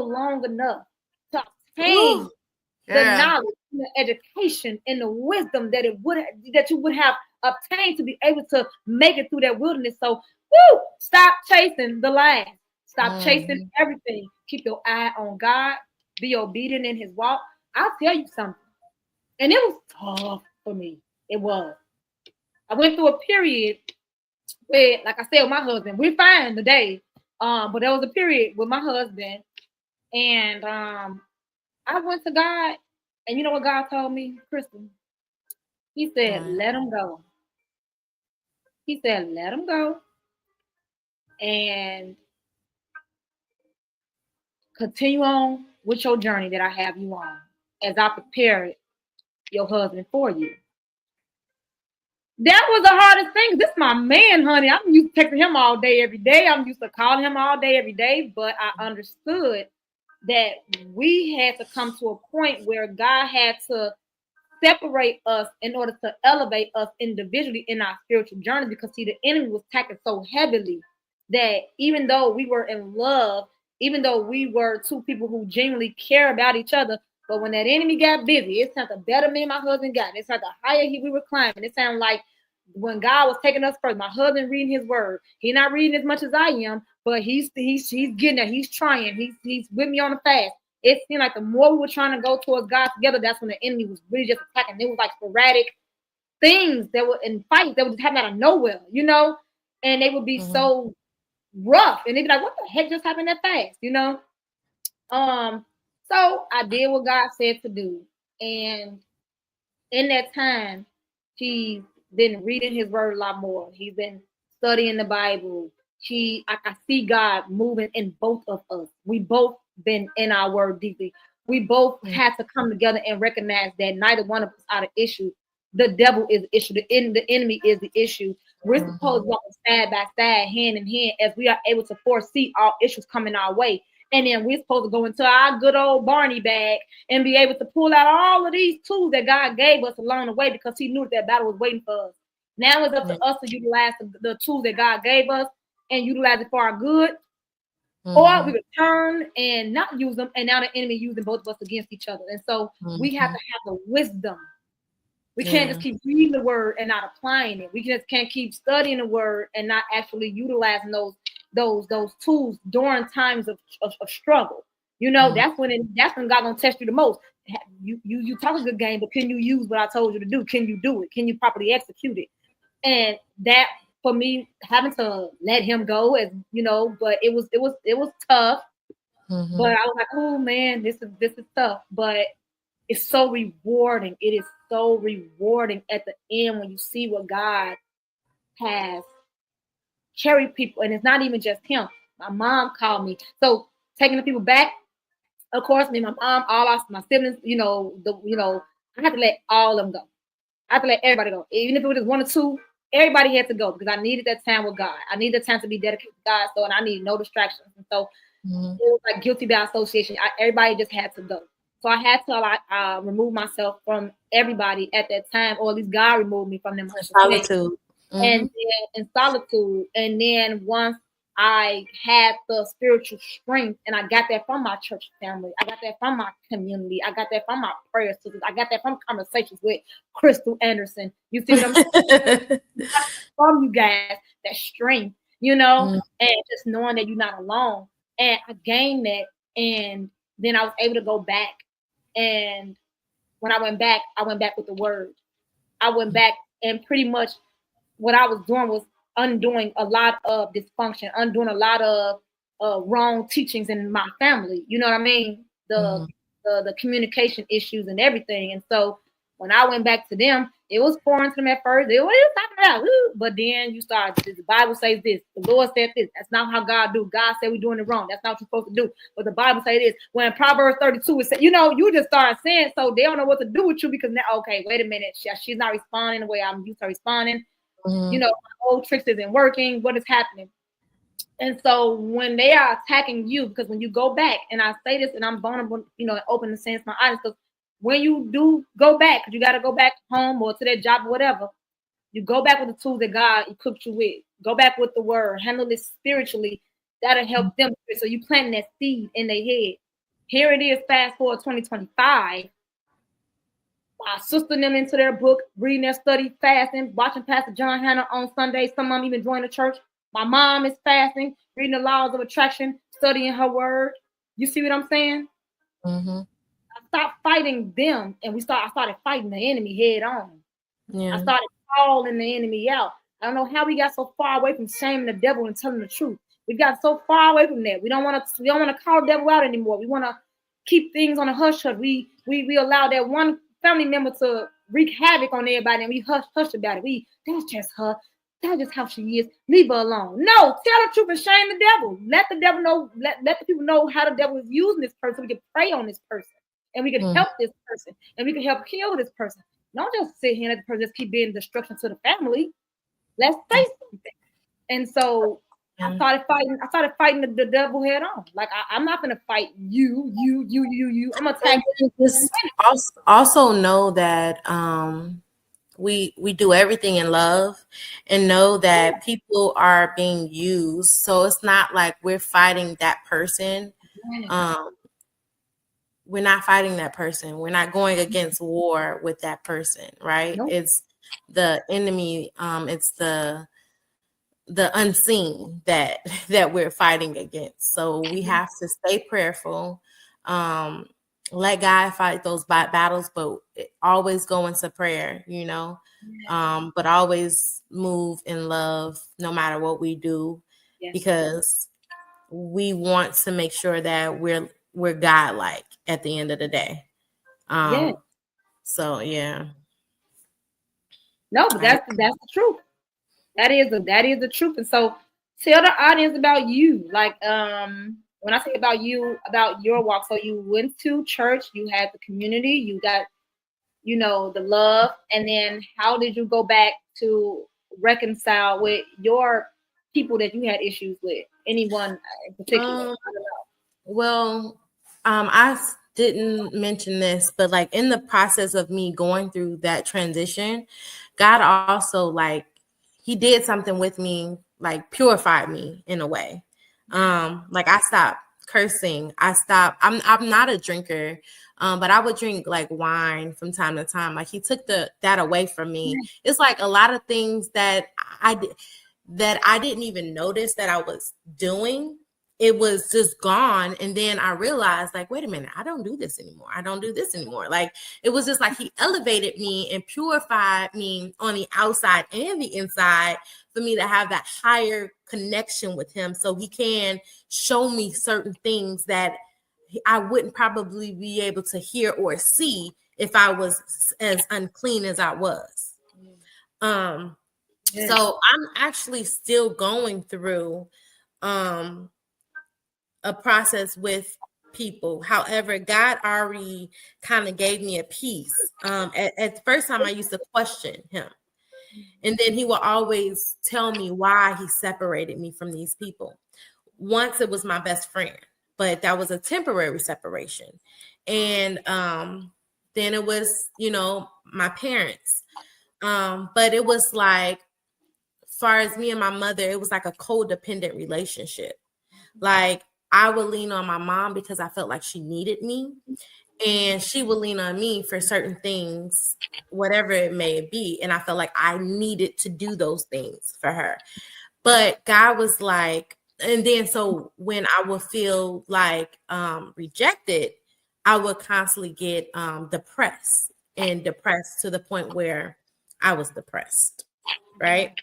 long enough to obtain the knowledge, and the education, and the wisdom that you would have obtained to be able to make it through that wilderness. So, stop chasing the line. Stop chasing everything. Keep your eye on God. Be obedient in his walk. I'll tell you something. And it was tough for me. It was. I went through a period where, like I said, with my husband, we're fine today. But there was a period with my husband. And I went to God. And you know what God told me, Krystal? He said, let him go. He said, let him go. And continue on with your journey that I have you on as I prepare your husband for you. That was the hardest thing. This is my man, honey. I'm used to texting him all day, every day. I'm used to calling him all day, every day. But I understood that we had to come to a point where God had to separate us in order to elevate us individually in our spiritual journey. Because, see, the enemy was attacking so heavily that even though we were in love, even though we were two people who genuinely care about each other, but when that enemy got busy, it sounded better me and my husband got. It sounded higher we were climbing. It sounded like when God was taking us first, my husband reading his word. He's not reading as much as I am, but he's getting there. He's trying. He's with me on the fast. It seemed like the more we were trying to go towards God together, that's when the enemy was really just attacking. It was like sporadic things that were in fights that would just happen out of nowhere, and they would be so rough, and they'd be like, what the heck just happened that fast, So I did what God said to do, and in that time, he's been reading his word a lot more. He's been studying the Bible. I see God moving in both of us. We both been in our word deeply. We both had to come together and recognize that neither one of us are the issue. The devil is the issue. The enemy is the issue. We're supposed to walk side by side, hand in hand, as we are able to foresee all issues coming our way. And then we're supposed to go into our good old Barney bag and be able to pull out all of these tools that God gave us along the way, because he knew that battle was waiting for us. Now it's up to us to utilize the tools that God gave us and utilize it for our good, or we return and not use them, and now the enemy using both of us against each other. And so we have to have the wisdom. We can't just keep reading the word and not applying it. We just can't keep studying the word and not actually utilizing those tools during times of struggle. You know, that's when God gonna test you the most. You talk a good game, but can you use what I told you to do? Can you do it? Can you properly execute it? And that, for me, having to let him go, as you know, but it was tough. But I was like, oh man, this is tough. But it's so rewarding. It is so rewarding at the end when you see what God has carried people. And it's not even just him. My mom called me. So taking the people back, of course, me, my mom, all my siblings, I have to let all of them go. I have to let everybody go. Even if it was just one or two, everybody had to go, because I needed that time with God. I needed time to be dedicated to God. So, and I needed no distractions. And so it was like guilty by association. Everybody just had to go. So I had to remove myself from everybody at that time, or at least God removed me from them. Solitude. And then in solitude. And then once I had the spiritual strength, and I got that from my church family, I got that from my community, I got that from my prayer sisters, I got that from conversations with KryStyle Anderson. You see what I'm saying? From you guys, that strength, and just knowing that you're not alone. And I gained that, and then I was able to go back. And when I went back with the word. I went back, and pretty much what I was doing was undoing a lot of dysfunction, undoing a lot of wrong teachings in my family. You know what I mean? The communication issues and everything. And so when I went back to them, it was foreign to them at first. They, what are you talking about? Woo! But then you start, the Bible says this, the Lord said this. That's not how God do. God said we're doing it wrong. That's not what you're supposed to do. But the Bible says this. When Proverbs 32 is said, you just start saying, so they don't know what to do with you, because now, okay, wait a minute, she's not responding the way I'm used to responding. My old tricks isn't working. What is happening? And so when they are attacking you, because when you go back, and I say this, and I'm vulnerable, and open and sense my eyes, because when you do go back, because you got to go back home or to that job or whatever, you go back with the tools that God equipped you with. Go back with the word. Handle it spiritually. That'll help them. So you planting that seed in their head. Here it is, fast forward 2025. My sister and them into their book, reading their study, fasting, watching Pastor John Hanna on Sundays. Some of them even join the church. My mom is fasting, reading the laws of attraction, studying her word. You see what I'm saying? I stopped fighting them, and I started fighting the enemy head on. I started calling the enemy out. I don't know how we got so far away from shaming the devil and telling the truth. We got so far away from that. We don't want to call the devil out anymore. We want to keep things on a hush hush. We allow that one family member to wreak havoc on everybody, and we hush about it. That's just her. That's just how she is. Leave her alone. No, tell the truth and shame the devil. Let the devil know. Let the people know how the devil is using this person. We can pray on this person, and we can help this person, and we can help heal this person. Don't just sit here and let the person just keep being destruction to the family. Let's say something. And so I started fighting the devil head on. Like I'm not gonna fight you. I'm gonna attack you. Also know that we do everything in love, and know that people are being used. So it's not like we're fighting that person. We're not fighting that person. We're not going against war with that person, right? Nope. It's the enemy. It's the unseen that we're fighting against. So we have to stay prayerful. Let God fight those battles, but always go into prayer, but always move in love no matter what we do, because we want to make sure that we're we're godlike at the end of the day. Yeah. So yeah. No, but that's the truth. That is the truth. And so tell the audience about you. Like when I say about you, about your walk. So you went to church, you had the community, you got, you know, the love, and then how did you go back to reconcile with your people that you had issues with? Anyone in particular? Well, I didn't mention this, but like in the process of me going through that transition, God also like he did something with me, like purified me in a way. Like I stopped cursing. I'm not a drinker, but I would drink like wine from time to time. Like he took that away from me. It's like a lot of things that I didn't even notice that I was doing. It was just gone. And then I realized, like, wait a minute, I don't do this anymore. I don't do this anymore. Like, it was just like he elevated me and purified me on the outside and the inside for me to have that higher connection with him, so he can show me certain things that I wouldn't probably be able to hear or see if I was as unclean as I was. So I'm actually still going through a process with people. However, God already kind of gave me a peace. At the first time I used to question him. And then he will always tell me why he separated me from these people. Once it was my best friend, but that was a temporary separation. And then it was, you know, my parents. But it was like, as far as me and my mother, it was like a codependent relationship. Like I would lean on my mom because I felt like she needed me, and she would lean on me for certain things, whatever it may be. And I felt like I needed to do those things for her. But God was like, and then so when I would feel like rejected, I would constantly get depressed to the point where I was depressed, right?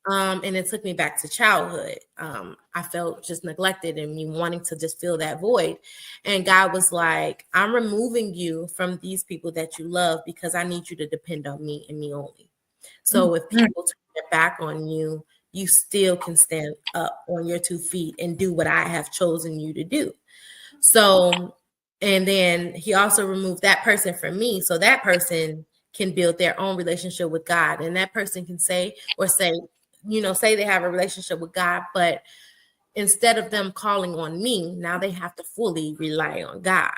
And it took me back to childhood. I felt just neglected and me wanting to just fill that void. And God was like, I'm removing you from these people that you love because I need you to depend on me and me only. So if people turn their back on you, you still can stand up on your 2 feet and do what I have chosen you to do. So, and then he also removed that person from me. So that person can build their own relationship with God. And that person can say, say they have a relationship with God, but instead of them calling on me, now they have to fully rely on God,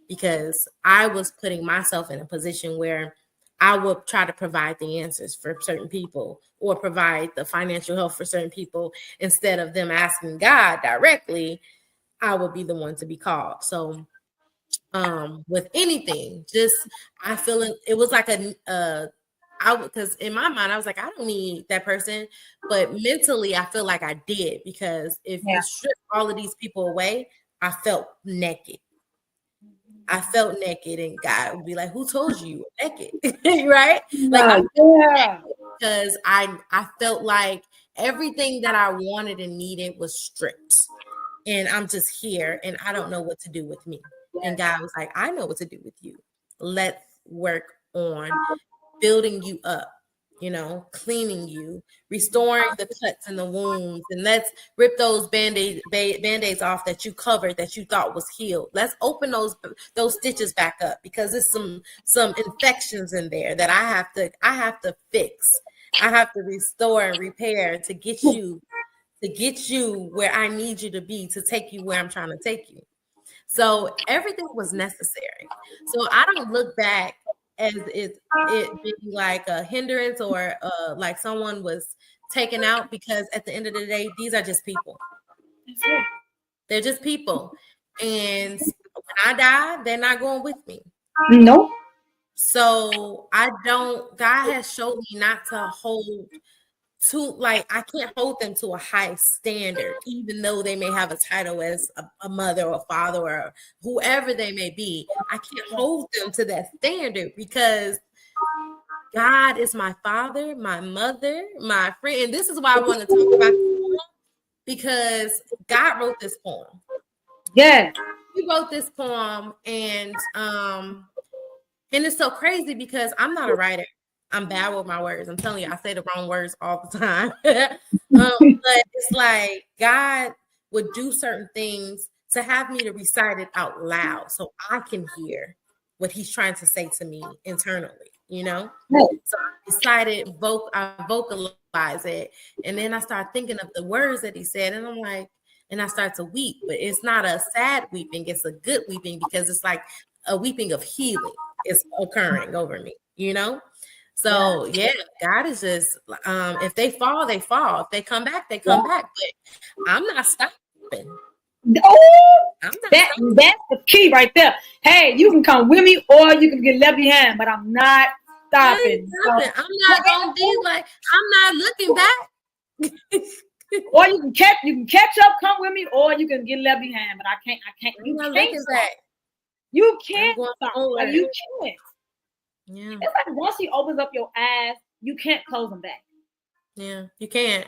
because I was putting myself in a position where I would try to provide the answers for certain people or provide the financial help for certain people. Instead of them asking God directly, I would be the one to be called. So with anything, just I feel it was like because in my mind, I was like, I don't need that person. But mentally, I feel like I did, because if you strip all of these people away, I felt naked. I felt naked, and God would be like, who told you you were naked? Right? Like, because I felt like everything that I wanted and needed was stripped. And I'm just here, and I don't know what to do with me. And God was like, I know what to do with you. Let's work on building you up, cleaning you, restoring the cuts and the wounds. And let's rip those band-aids off that you covered, that you thought was healed. Let's open those stitches back up, because there's some infections in there that I have to fix. I have to restore and repair to get you where I need you to be, to take you where I'm trying to take you. So everything was necessary. So I don't look back as it being like a hindrance or like someone was taken out, because at the end of the day, these are just people. They're just people. And when I die, they're not going with me. Nope. So God has showed me not to hold I can't hold them to a high standard, even though they may have a title as a mother or a father or whoever they may be. I can't hold them to that standard, because God is my father, my mother, my friend. And this is why I want to talk about this poem, because God wrote this poem. Yeah. he wrote this poem, and it's so crazy because I'm not a writer. I'm bad with my words. I'm telling you, I say the wrong words all the time. But it's like God would do certain things to have me to recite it out loud so I can hear what he's trying to say to me internally, you know? Right. So I decided, I vocalize it. And then I start thinking of the words that he said. And I'm like, and I start to weep. But it's not a sad weeping. It's a good weeping because it's like a weeping of healing is occurring over me, you know? So yeah, God is just if they fall, they fall. If they come back, they come back. But I'm not stopping. Oh, that's the key right there. Hey, you can come with me or you can get left behind, but I'm not stopping. I'm not gonna be like, I'm not looking back. Or you can catch up, come with me, or you can get left behind. But I can't. You can't stop. You can't stop. Like, you can't. Yeah. It's like once he opens up your eyes, you can't close them back. Yeah, you can't.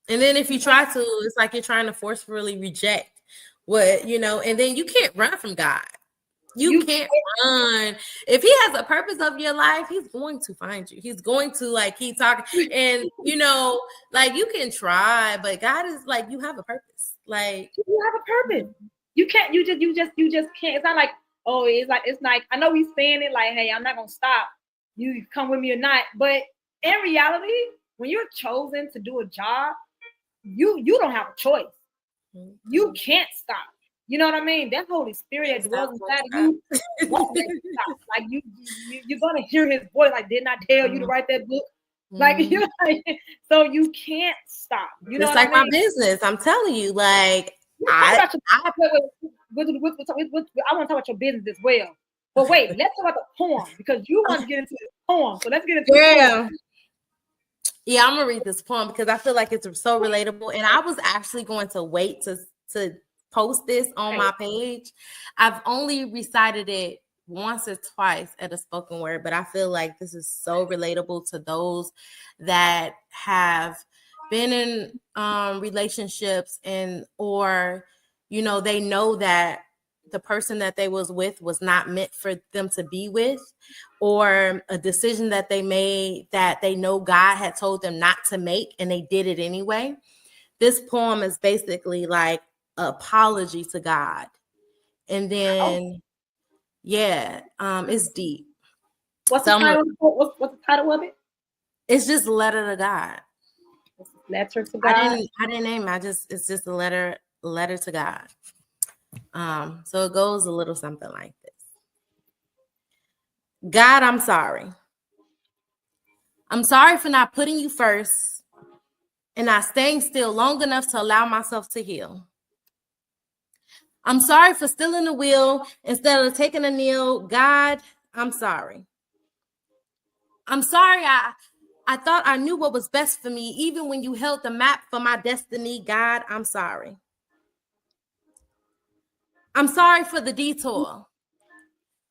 And then if you try to, it's like you're trying to forcefully reject what, you know, and then you can't run from God. You can't run. If he has a purpose of your life, he's going to find you. He's going to like keep talking. And you know, like you can try, but God is like, you have a purpose. Like you have a purpose. You can't, you just can't. It's not like, oh, it's like I know he's saying it like, hey, I'm not gonna stop. You come with me or not. But in reality, when you're chosen to do a job, you don't have a choice. You can't stop. You know what I mean? That Holy Spirit that dwells inside of you won't let you stop. Like you're gonna hear his voice. Like, didn't I tell you to write that book? Like, so you can't stop. You know, it's like my business. I'm telling you, like I want to talk about your business as well. But wait, let's talk about the poem because you want to get into the poem. So let's get into the poem. Yeah, I'm gonna read this poem because I feel like it's so relatable. And I was actually going to wait to post this on my page. I've only recited it once or twice at a spoken word, but I feel like this is so relatable to those that have been in relationships or you know, they know that the person that they was with was not meant for them to be with, or a decision that they made that they know God had told them not to make and they did it anyway. This poem is basically like an apology to God. And then it's deep. What's the title? What's the title of it? It's just Letter to God. Letter to God. I didn't name it. It's just a letter to God. So it goes a little something like this. God, I'm sorry. I'm sorry for not putting you first and not staying still long enough to allow myself to heal. I'm sorry for stealing the wheel instead of taking a kneel. God, I'm sorry. I'm sorry I thought I knew what was best for me, even when you held the map for my destiny. God, I'm sorry. I'm sorry for the detour.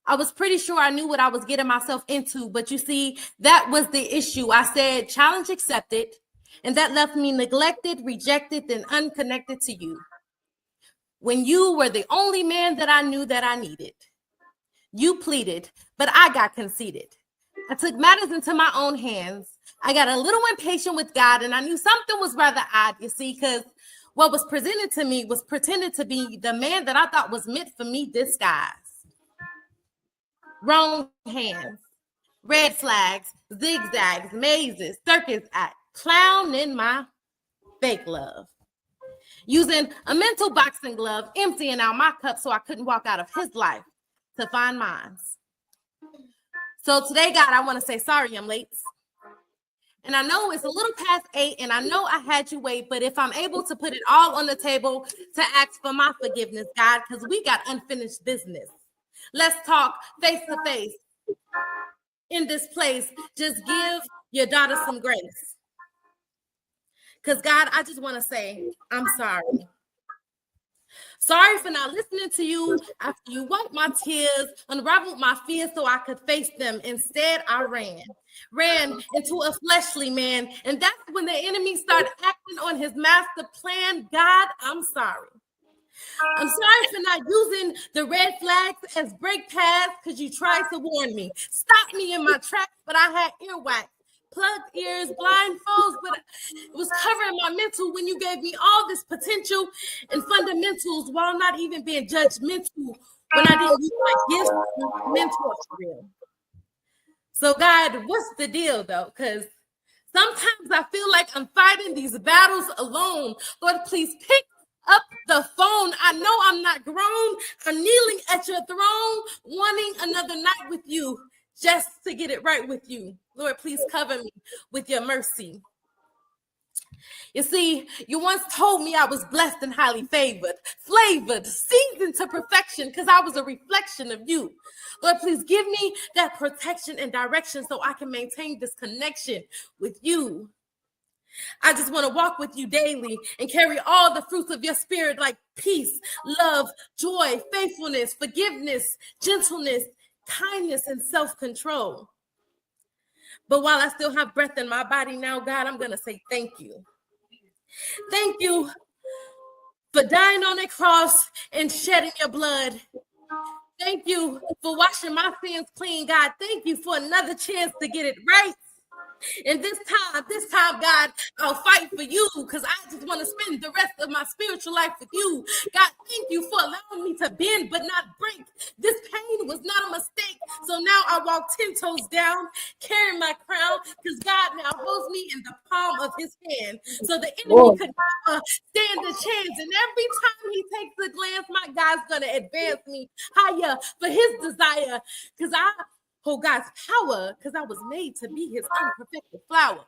I was pretty sure I knew what I was getting myself into, but you see, that was the issue. I said, challenge accepted, and that left me neglected, rejected, and unconnected to you. When you were the only man that I knew that I needed. You pleaded, but I got conceited. I took matters into my own hands. I got a little impatient with God, and I knew something was rather odd, you see, because what was presented to me was pretended to be the man that I thought was meant for me disguised. Wrong hands, red flags, zigzags, mazes, circus act, clown in my fake love. Using a mental boxing glove, emptying out my cup so I couldn't walk out of his life to find mine. So today, God, I want to say sorry I'm late. And I know it's a little past 8, and I know I had you wait, but if I'm able to put it all on the table to ask for my forgiveness, God, because we got unfinished business. Let's talk face to face in this place. Just give your daughter some grace. Because, God, I just want to say I'm sorry. Sorry for not listening to you after you wiped my tears, unraveled my fears so I could face them. Instead, I ran into a fleshly man. And that's when the enemy started acting on his master plan. God, I'm sorry. I'm sorry for not using the red flags as brake pads because you tried to warn me. Stop me in my tracks, but I had earwax, plugged ears, blindfolds, but it was covering my mental when you gave me all this potential and fundamentals while not even being judgmental when I didn't use my gifts to mentor for real. So God, what's the deal though? Because sometimes I feel like I'm fighting these battles alone. Lord, please pick up the phone. I know I'm not grown. I'm kneeling at your throne, wanting another night with you just to get it right with you. Lord, please cover me with your mercy. You see, you once told me I was blessed and highly favored, flavored, seasoned to perfection because I was a reflection of you. Lord, please give me that protection and direction so I can maintain this connection with you. I just want to walk with you daily and carry all the fruits of your spirit like peace, love, joy, faithfulness, forgiveness, gentleness, kindness, and self-control. But while I still have breath in my body now, God, I'm going to say thank you. Thank you for dying on the cross and shedding your blood. Thank you for washing my sins clean, God. Thank you for another chance to get it right. And this time, God, I'll fight for you because I just want to spend the rest of my spiritual life with you. God, thank you for allowing me to bend but not break. This pain was not a mistake. So now I walk 10 toes down, carrying my crown because God now holds me in the palm of his hand. So the enemy could not stand a chance. And every time he takes a glance, my God's going to advance me higher for his desire because I hold God's power because I was made to be his unperfected flower.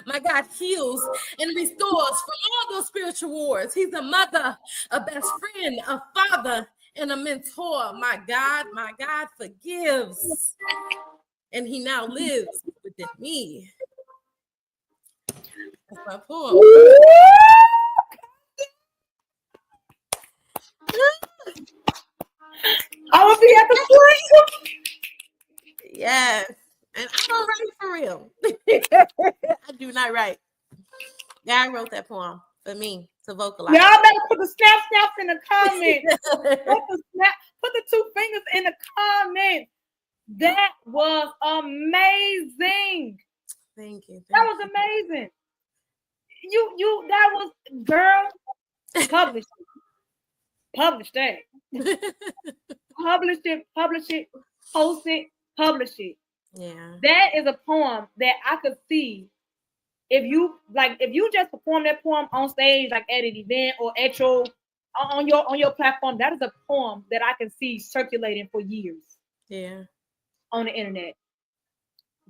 My God heals and restores from all those spiritual wars. He's a mother, a best friend, a father, and a mentor. My God forgives. And he now lives within me. That's my poem. I will be at the point. Yes. And I don't write for real. I do not write. God wrote that poem for me to vocalize. Y'all better put the snaps in the comments. Put the 2 fingers in the comments. That was amazing. Thank you. That was amazing. That was, girl, publish that. Publish it, post it, publish it. Yeah. That is a poem that I could see if you just perform that poem on stage, like at an event or at your on your platform. That is a poem that I can see circulating for years. Yeah. On the internet.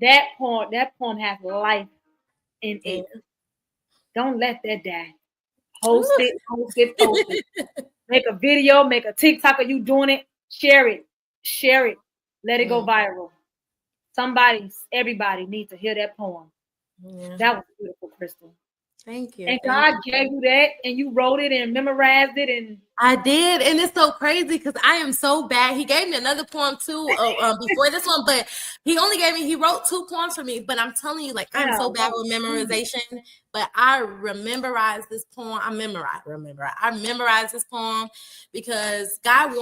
That poem has life in it. Don't let that die. Post it. Make a video, make a TikTok of you doing it. Share it. Let it go viral. Everybody needs to hear that poem. Yeah. That was beautiful, Krystal. Thank you. And God gave you that, and you wrote it and memorized it, and I did, and it's so crazy because I am so bad. He gave me another poem too before this one, but he wrote 2 poems for me. But I'm telling you, like, I'm so bad with memorization. But I memorized this poem. I memorized this poem because God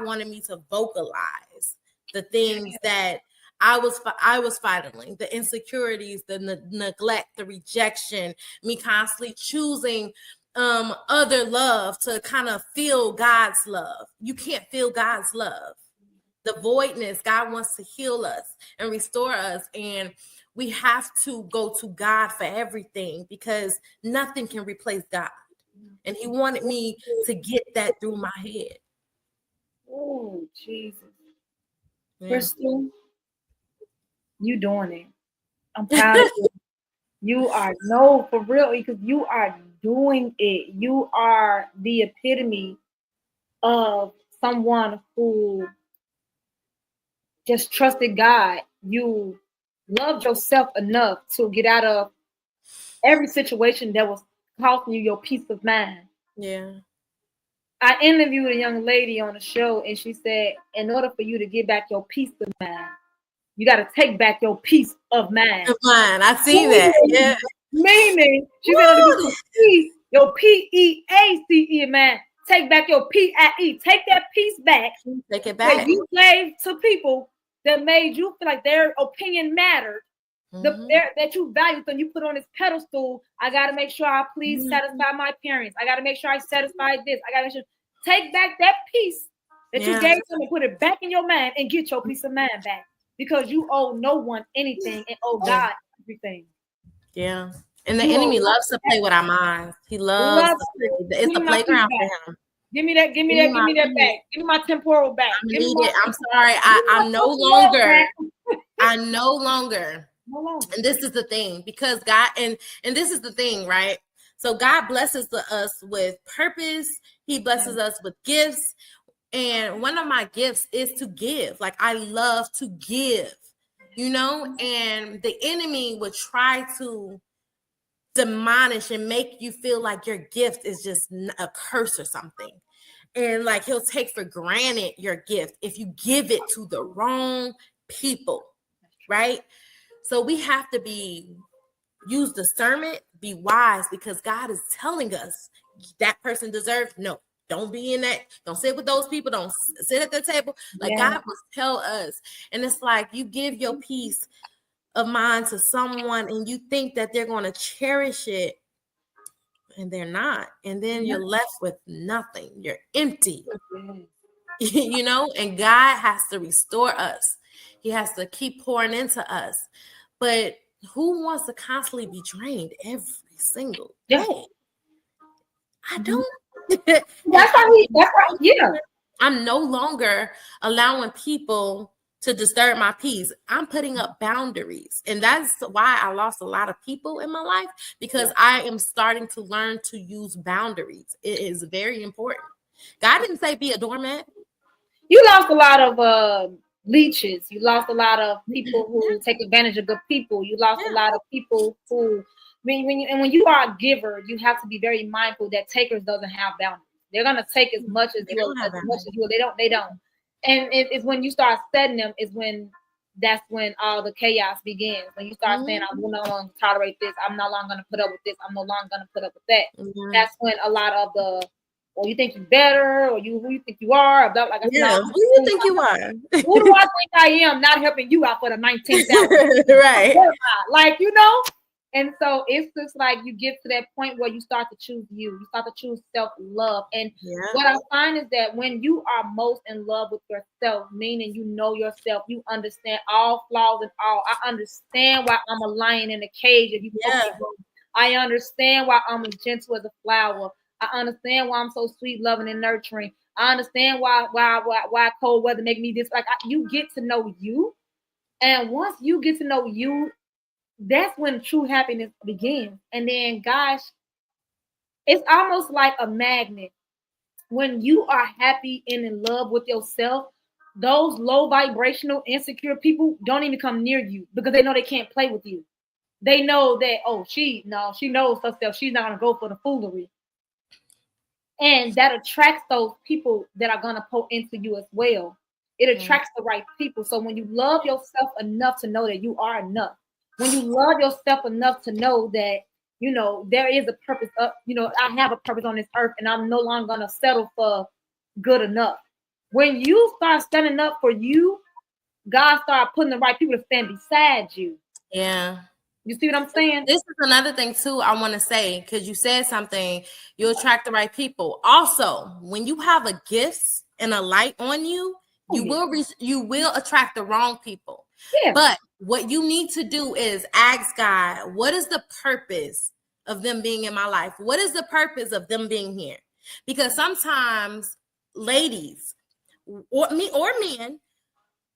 wanted me to vocalize the things that I was fighting, the insecurities, the neglect, the rejection, me constantly choosing other love to kind of feel God's love. You can't feel God's love. The voidness, God wants to heal us and restore us. And we have to go to God for everything because nothing can replace God. And he wanted me to get that through my head. Oh, Jesus. Krystal, you doing it. I'm proud of you. You are, no, for real, because you are doing it. You are the epitome of someone who just trusted God. You loved yourself enough to get out of every situation that was costing you your peace of mind. Yeah. I interviewed a young lady on the show, and she said, in order for you to get back your peace of mind, you got to take back your peace of mind. I see that. Yeah. Meaning, she said, to get your peace, Your PEACE, man. Take back your PIE. Take that piece back. Take it back. That you gave to people that made you feel like their opinion mattered. That you value them, you put on this pedestal. I got to make sure I please satisfy my parents. I got to make sure I satisfy this. I got to make sure. Take back that piece that you gave them and put it back in your mind and get your peace of mind back, because you owe no one anything and owe God everything. Yeah. And the enemy loves to play with our minds. He loves to play. It's the playground for him. Give me that back. Give me my temporal back. I'm sorry. I'm no longer. And this is the thing, because God, and this is the thing, right? So God blesses us with purpose. He blesses us with gifts. And one of my gifts is to give. Like, I love to give, and the enemy would try to demolish and make you feel like your gift is just a curse or something. And like, he'll take for granted your gift if you give it to the wrong people, right? So we have to use discernment, be wise, because God is telling us that person deserves. No, don't be in that. Don't sit with those people. Don't sit at the table. Like, God will tell us. And it's like, you give your peace of mind to someone and you think that they're going to cherish it, and they're not. And then you're left with nothing. You're empty, and God has to restore us. He has to keep pouring into us. But who wants to constantly be drained every single day? I don't. I'm no longer allowing people to disturb my peace. I'm putting up boundaries. And that's why I lost a lot of people in my life, because I am starting to learn to use boundaries. It is very important. God didn't say be a doormat. You lost a lot of leeches. You lost a lot of people who take advantage of good people. You lost a lot of people who, when you are a giver, you have to be very mindful that takers doesn't have boundaries. They're gonna take as much as you. They don't. And it's when you start setting them, that's when all the chaos begins. When you start saying, I will no longer tolerate this, I'm no longer gonna put up with this, I'm no longer gonna put up with that. That's when a lot of the, or you think you're better, or who you think you are, about like who do you think you are? Who do I think I am? Not helping you out for the 19,000, right? Like, and so it's just like you get to that point where you start to choose you. You start to choose self-love. And what I find is that when you are most in love with yourself, meaning you know yourself, you understand all flaws and all. I understand why I'm a lion in a cage. If you I understand why I'm as gentle as a flower. I understand why I'm so sweet, loving, and nurturing. I understand why cold weather make me this. Like, you get to know you, and once you get to know you, that's when true happiness begins. And then, gosh, it's almost like a magnet. When you are happy and in love with yourself, those low vibrational, insecure people don't even come near you, because they know they can't play with you. They know that, she knows herself. She's not gonna go for the foolery. And that attracts those people that are gonna pour into you as well. It attracts the right people. So when you love yourself enough to know that you are enough, when you love yourself enough to know that, there is a purpose up, I have a purpose on this earth, and I'm no longer going to settle for good enough. When you start standing up for you, God start putting the right people to stand beside you. Yeah. You see what I'm saying? This is another thing too I want to say, because you said something, you attract the right people. Also, when you have a gift and a light on you, you will attract the wrong people. Yeah. But what you need to do is ask God, what is the purpose of them being in my life? What is the purpose of them being here? Because sometimes ladies or men,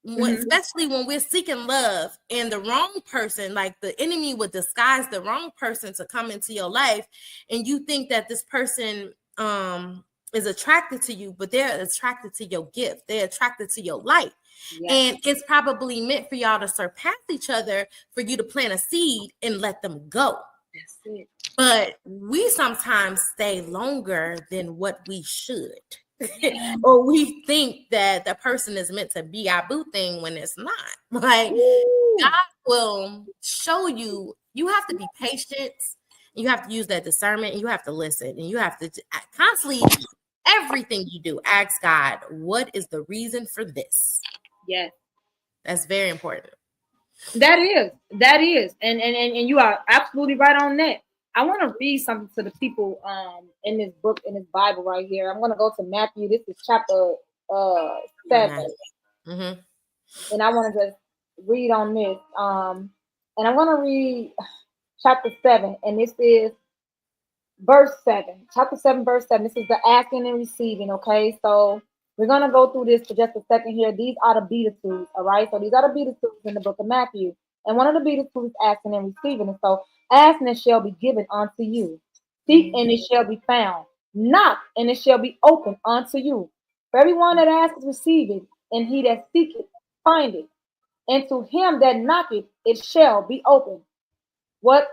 especially when we're seeking love, and the wrong person, like the enemy would disguise the wrong person to come into your life, and you think that this person is attracted to you, but they're attracted to your gift. They're attracted to your light. Yeah. And it's probably meant for y'all to surpass each other, for you to plant a seed and let them go. That's it. But we sometimes stay longer than what we should. Or we think that the person is meant to be our boo thing when it's not. Like, God will show you. You have to be patient. You have to use that discernment. You have to listen, and you have to constantly, everything you do, ask God, what is the reason for this? Yes. That's very important. That is. And you are absolutely right on that. I want to read something to the people in this book, in this Bible right here. I'm going to go to Matthew. This is chapter 7. Mm-hmm. And I want to just read on this. And I'm going to read chapter 7. And this is verse 7. Chapter 7, verse 7. This is the asking and receiving, okay? So we're going to go through this for just a second here. These are the Beatitudes, all right? So these are the Beatitudes in the book of Matthew. And one of the Beatitudes is asking and receiving. And so, ask and it shall be given unto you. Seek and it shall be found. Knock and it shall be opened unto you. For everyone that asks receiveth, and he that seeketh findeth. And to him that knocketh it shall be opened. What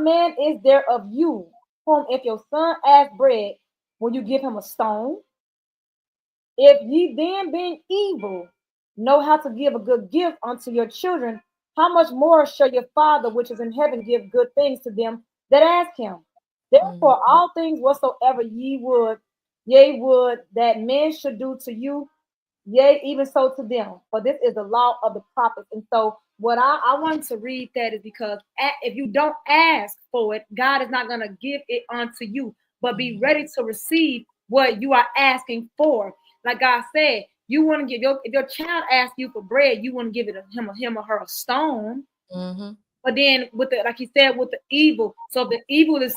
man is there of you, whom if your son ask bread, will you give him a stone? If ye then, being evil, know how to give a good gift unto your children, how much more shall your Father which is in heaven give good things to them that ask him? Therefore, all things whatsoever ye would that men should do to you, yea, even so to them. For this is the law of the prophets. And so what I wanted to read that is because if you don't ask for it, God is not going to give it unto you, but be ready to receive what you are asking for. Like God said, you want to give if your child asks you for bread, you want to give it him or her a stone. Mm-hmm. But then with the, like he said, with the evil, so the evil is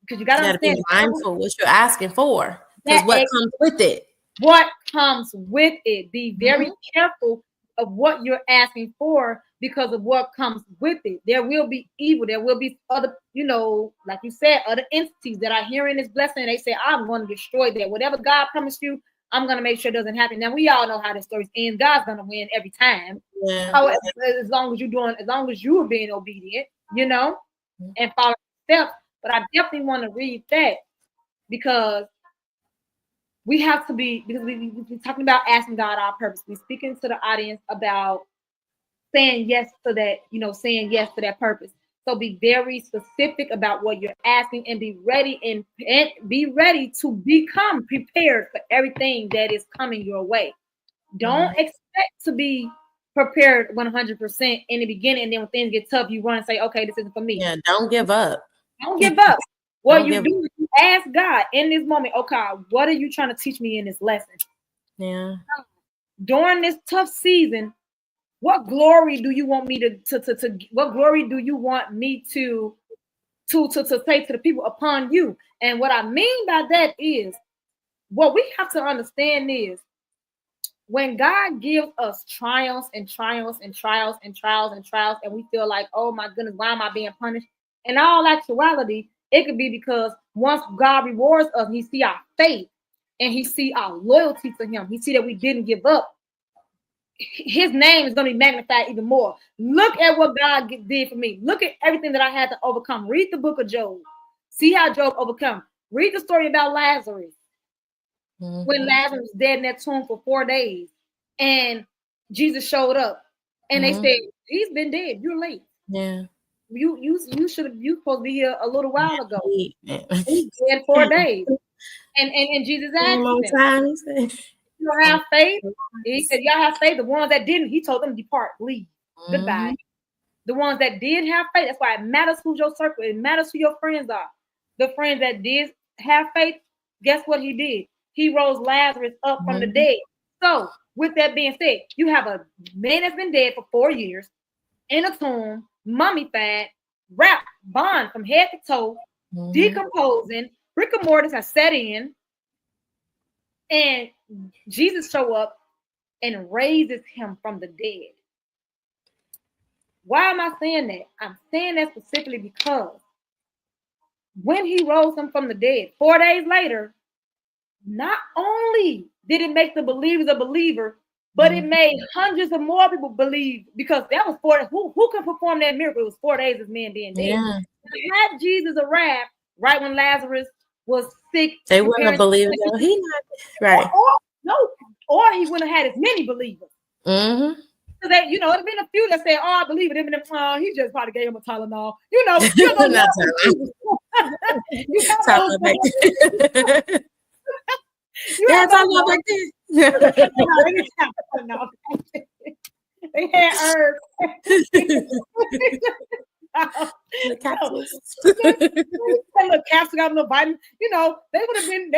because you got to be mindful what you're asking for, because what comes with it. What comes with it. Be very careful of what you're asking for because of what comes with it. There will be evil. There will be other, like you said, other entities that are hearing this blessing. They say, I'm going to destroy that. Whatever God promised you, I'm going to make sure it doesn't happen. Now, we all know how the stories end. God's going to win every time. Yeah. However, as long as you are being obedient, and follow steps. But I definitely want to read that because we have to be, because we're talking about asking God our purpose. We're speaking to the audience about saying yes to that, saying yes to that purpose. So be very specific about what you're asking and be ready and be ready to become prepared for everything that is coming your way. Don't expect to be prepared 100% in the beginning, and then when things get tough, you run and say, okay, this isn't for me. Yeah, don't give up. Don't give up. What you do is you ask God in this moment, okay, what are you trying to teach me in this lesson? Yeah. During this tough season, what glory do you want me to what glory do you want me to say to the people upon you? And what I mean by that is, what we have to understand is, when God gives us trials and trials and trials and trials and trials, and we feel like, oh my goodness, why am I being punished? In all actuality, it could be because once God rewards us, he see our faith and he see our loyalty to him. He see that we didn't give up. His name is going to be magnified even more. Look at what God did for me. Look at everything that I had to overcome. Read the book of Job. See how Job overcome. Read the story about Lazarus. When Lazarus was dead in that tomb for 4 days, and Jesus showed up, and they said, he's been dead. You're late. Yeah. You supposed to be here a little while ago. He's dead 4 days. And Jesus asked them, you don't have faith? He said, y'all have faith. The ones that didn't, he told them, depart, leave. Goodbye. The ones that did have faith, that's why it matters who's your circle. It matters who your friends are. The friends that did have faith, guess what he did? He rose Lazarus up from the dead. So, with that being said, you have a man that's been dead for 4 years, in a tomb, mummified, wrapped, bond from head to toe, decomposing, rigor mortis has set in, and Jesus show up and raises him from the dead. Why am I saying that? I'm saying that specifically because when he rose him from the dead, 4 days later, not only did it make the believers a believer, but it made hundreds of more people believe, because that was 4 days. Who could perform that miracle? It was 4 days of men being dead. Yeah. Had Jesus arrived right when Lazarus was sick, they wouldn't have believed him. He not right. Or he wouldn't have had as many believers. So that, it'd have been a few that said, "Oh, I believe it." He just probably gave him a Tylenol. Talk about back then. Yeah, talk about back then. No, they had herbs. The capsules. Little capsule got a little vitamin. You know, they would have been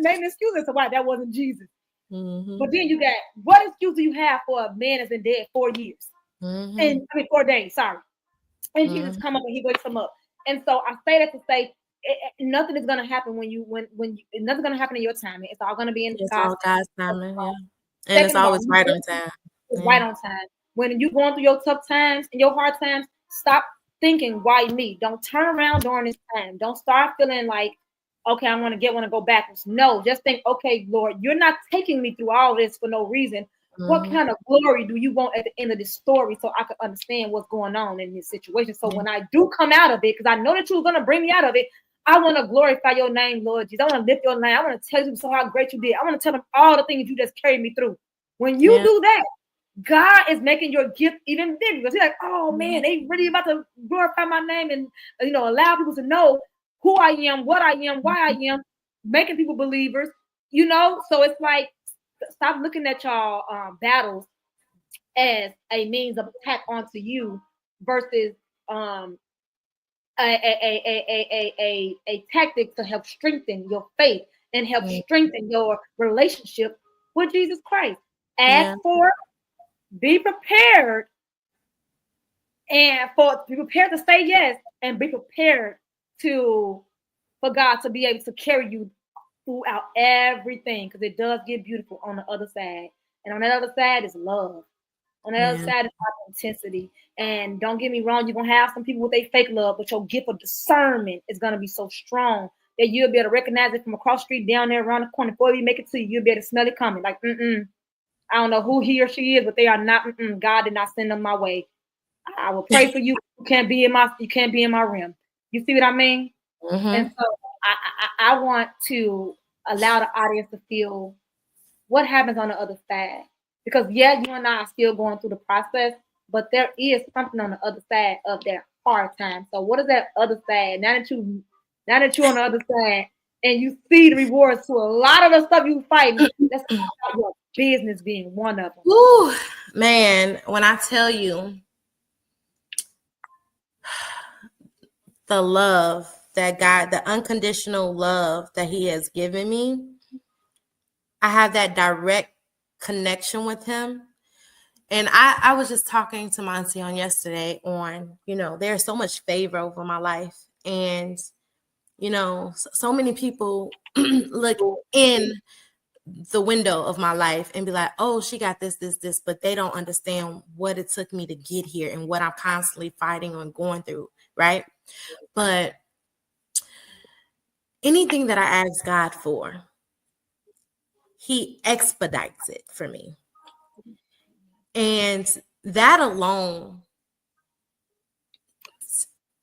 making excuses to why that wasn't Jesus. Mm-hmm. But then you got, what excuse do you have for a man that's been dead 4 years? Mm-hmm. And 4 days, sorry. And Jesus come up and he wakes him up. And so I say that to say nothing is gonna happen when nothing's gonna happen in your timing. It's all gonna be in God's timing, yeah. And it's always right on time. It's right on time. When you're going through your tough times and your hard times, stop thinking, why me? Don't turn around during this time. Don't start feeling like, okay, I want to go backwards. No, just think, okay, Lord, you're not taking me through all this for no reason. What kind of glory do you want at the end of this story so I can understand what's going on in this situation? So when I do come out of it, because I know that you're going to bring me out of it, I want to glorify your name, Lord Jesus. I want to lift your name. I want to tell you so how great you did. I want to tell them all the things you just carried me through. When you do that, God is making your gift even bigger. Because he's like, oh man, they really about to glorify my name and allow people to know who I am, what I am, why I am, making people believers. So it's like, stop looking at y'all battles as a means of attack onto you versus a tactic to help strengthen your faith and help strengthen your relationship with Jesus Christ. Ask for, be prepared, and be prepared to say yes, and be prepared for God to be able to carry you throughout everything, because it does get beautiful on the other side. And on that other side is love. On the other side is intensity. And don't get me wrong, you're going to have some people with a fake love, but your gift of discernment is going to be so strong that you'll be able to recognize it from across the street, down there, around the corner. Before you make it to you, you'll be able to smell it coming. Like, I don't know who he or she is, but they are not, God did not send them my way. I will pray for you. You can't be in my realm. You see what I mean? And so I want to allow the audience to feel what happens on the other side. Because you and I are still going through the process, but there is something on the other side of that hard time. So what is that other side? Now that you're on the other side and you see the rewards to a lot of the stuff you fighting, that's about your business being one of them. Ooh, man, when I tell you the love that God, the unconditional love that he has given me, I have that direct connection with him. And I was just talking to my auntie on yesterday on, there's so much favor over my life. And, so many people look in the window of my life and be like, oh, she got this, but they don't understand what it took me to get here and what I'm constantly fighting and going through, right? But anything that I ask God for, he expedites it for me. And that alone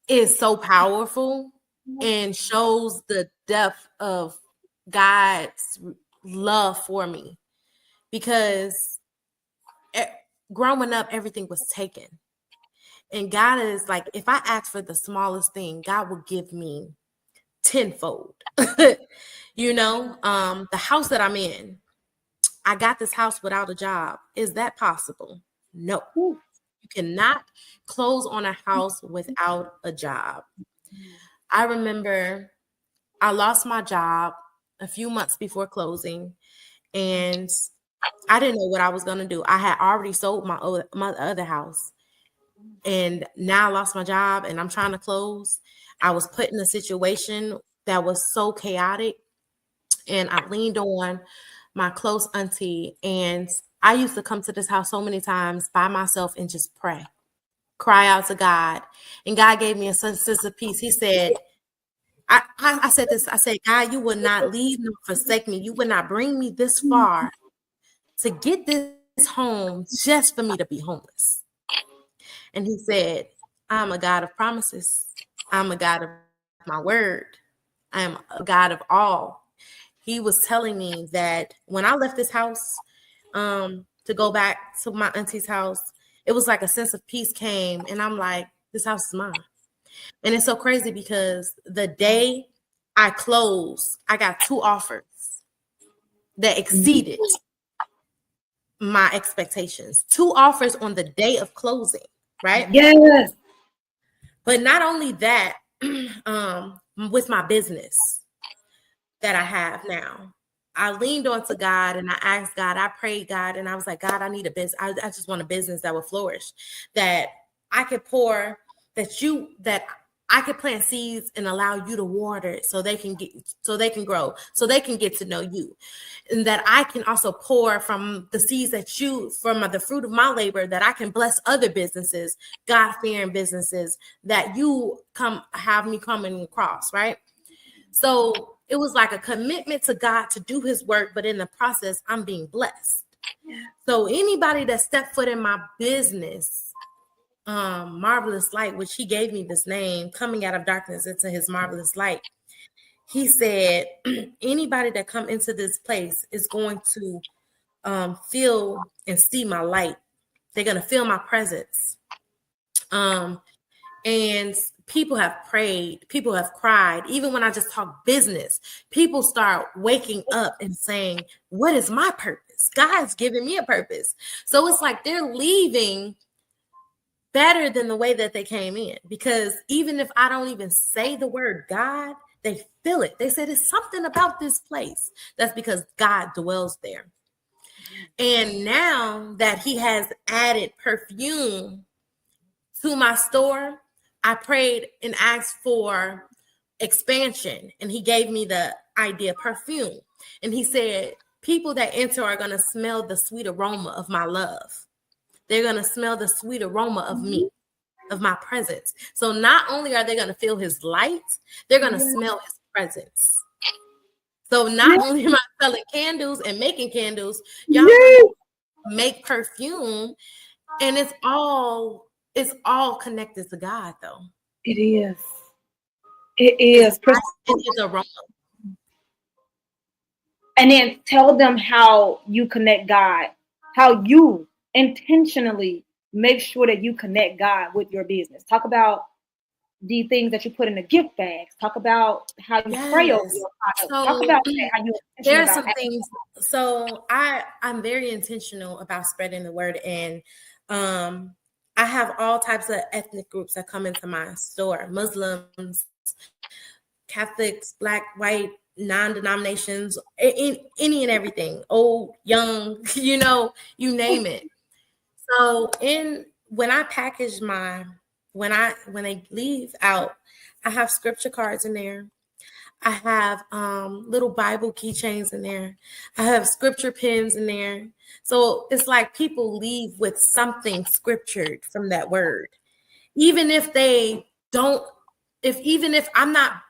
is so powerful and shows the depth of God's love for me. Because growing up, everything was taken. And God is like, if I ask for the smallest thing, God will give me tenfold. The house that I'm in, I got this house without a job. Is that possible? No. You cannot close on a house without a job. I remember I lost my job a few months before closing, and I didn't know what I was going to do. I had already sold my other house, and now I lost my job and I'm trying to close. I was put in a situation that was so chaotic, and I leaned on my close auntie, and I used to come to this house so many times by myself and just cry out to God. And God gave me a sense of peace. He said, I said this, I said, God, you will not leave nor forsake me. You will not bring me this far to get this home just for me to be homeless. And he said, I'm a God of promises. I'm a God of my word. I am a God of all. He was telling me that when I left this house to go back to my auntie's house, it was like a sense of peace came. And I'm like, this house is mine. And it's so crazy because the day I closed, I got 2 offers that exceeded my expectations. 2 offers on the day of closing, right? Yes. But not only that, with my business that I have now, I leaned onto God and I asked God, I prayed God, and I was like, God, I need a business. I just want a business that will flourish, that I could pour, that I could plant seeds and allow you to water it so they can grow, so they can get to know you. And that I can also pour from the seeds from the fruit of my labor, that I can bless other businesses, God-fearing businesses that you have me coming across, right? So it was like a commitment to God to do his work, but in the process, I'm being blessed. So anybody that stepped foot in my business, Marvellous Light, which he gave me this name, coming out of darkness into his marvelous light, he said, anybody that come into this place is going to feel and see my light. They're going to feel my presence. And people have prayed, people have cried. Even when I just talk business, people start waking up and saying, what is my purpose? God's giving me a purpose. So it's like they're leaving better than the way that they came in, because even if I don't even say the word God, they feel it. They said it's something about this place. That's because God dwells there. And now that he has added perfume to my store, I prayed and asked for expansion, and he gave me the idea perfume. And he said, people that enter are going to smell the sweet aroma of my love. They're going to smell the sweet aroma of me, of my presence. So not only are they going to feel his light, they're going to smell his presence. So not only am I selling candles and making candles, y'all going to make perfume, and it's all connected to God, though. It is. It is. It is aroma. And then tell them how you connect God, how you intentionally make sure that you connect God with your business. Talk about the things that you put in the gift bags. Talk about how you pray over your product. So, talk about how you. There are some things. So I'm very intentional about spreading the word, and I have all types of ethnic groups that come into my store: Muslims, Catholics, Black, white, non-denominations, any and everything, old, young, you name it. So when I package when they leave out, I have scripture cards in there. I have little Bible keychains in there. I have scripture pins in there. So it's like people leave with something scriptured from that word. Even if they don't, even if I'm not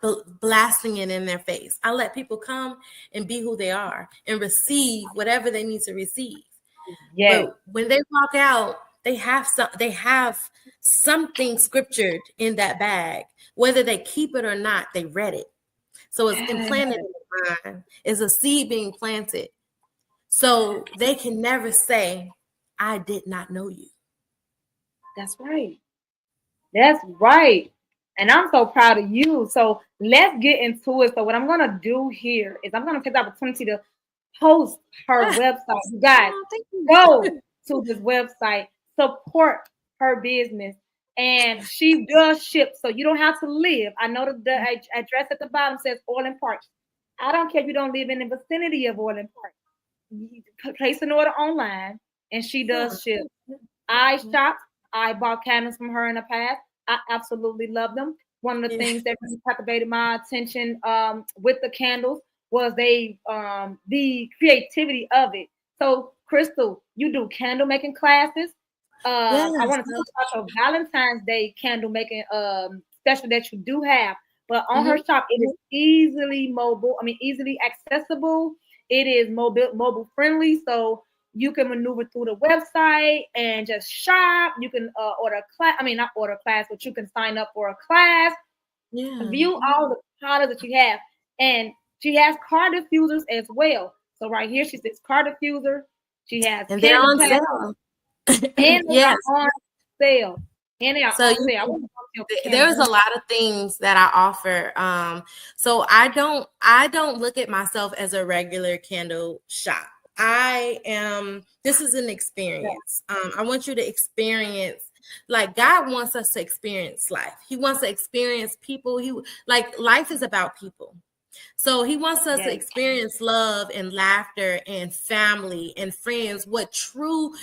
blasting it in their face, I let people come and be who they are and receive whatever they need to receive. Yeah. But when they walk out, they have something scriptured in that bag. Whether they keep it or not, they read it. So it's implanted in their mind. It's a seed being planted. So they can never say, I did not know you. That's right. That's right. And I'm so proud of you. So let's get into it. So what I'm going to do here is I'm going to take the opportunity to post her website. You guys, go to this website, support her business. And she does ship, so you don't have to live. I know that the address at the bottom says Orland Park. I don't care if you don't live in the vicinity of Orland Park. You place an order online, and she does ship. I shopped. I bought candles from her in the past. I absolutely love them. One of the things that really captivated my attention with the candles was the creativity of it. So, Krystal, you do candle making classes. I want to talk about your Valentine's Day candle making special that you do have. But on her shop, it is easily mobile. Easily accessible. It is mobile friendly. So you can maneuver through the website and just shop. You can order a class. Not order a class, but you can sign up for a class. View all the products that you have. And she has car diffusers as well. So right here, she says car diffuser. She has and they're on sale. And they are on sale. And they are on sale. I want to go to there's a lot of things that I offer. So I don't look at myself as a regular candle shop. This is an experience. I want you to experience, like, God wants us to experience life. He wants to experience people. Life is about people. So he wants us to experience love and laughter and family and friends, what true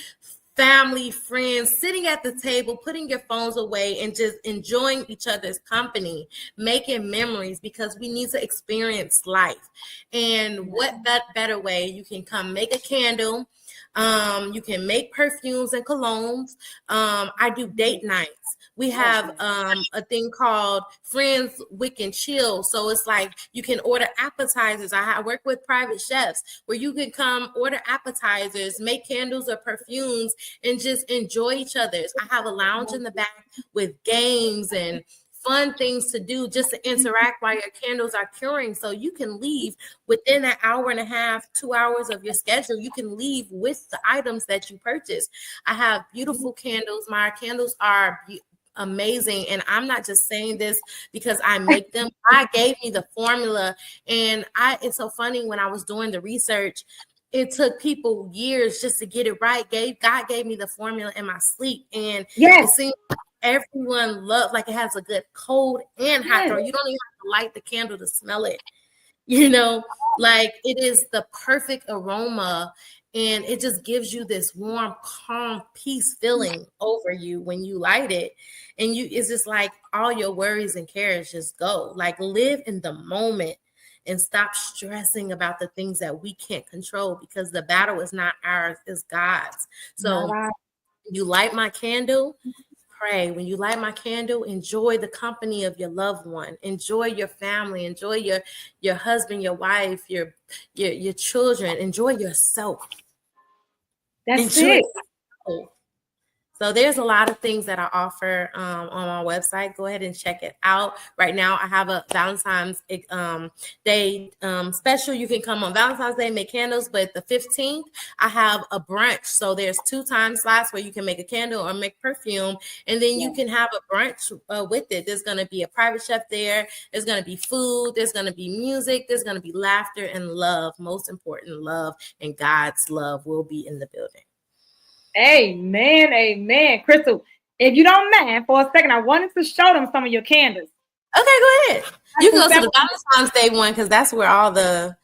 family, friends, sitting at the table, putting your phones away and just enjoying each other's company, making memories, because we need to experience life. And what better way you can come make a candle. You can make perfumes and colognes. I do date nights. We have a thing called Friends Wick and Chill. So it's like you can order appetizers. I work with private chefs where you can come order appetizers, make candles or perfumes, and just enjoy each other's. I have a lounge in the back with games and fun things to do just to interact while your candles are curing. So you can leave within an hour and a half, 2 hours of your schedule. You can leave with the items that you purchased. I have beautiful candles. My candles are amazing. And I'm not just saying this because I make them. God gave me the formula. And it's so funny, when I was doing the research, it took people years just to get it right. God gave me the formula in my sleep. And it seems everyone loves, like, it has a good cold and hot throw. You don't even have to light the candle to smell it. Like, it is the perfect aroma, and it just gives you this warm, calm, peace feeling over you when you light it. And it's just like all your worries and cares just go. Like, live in the moment and stop stressing about the things that we can't control, because the battle is not ours, it's God's. So you light my candle, pray. When you light my candle, enjoy the company of your loved one, enjoy your family, enjoy your husband, your wife, your children, enjoy yourself. That's it. So there's a lot of things that I offer on my website. Go ahead and check it out. Right now, I have a Valentine's Day special. You can come on Valentine's Day and make candles, but the 15th, I have a brunch. So there's 2 time slots where you can make a candle or make perfume, and then you can have a brunch with it. There's going to be a private chef there. There's going to be food. There's going to be music. There's going to be laughter and love. Most important, love, and God's love will be in the building. Amen. Amen. Krystal, if you don't mind, for a second, I wanted to show them some of your candles. Okay, go ahead. You go to the Valentine's Day one, because that's where all the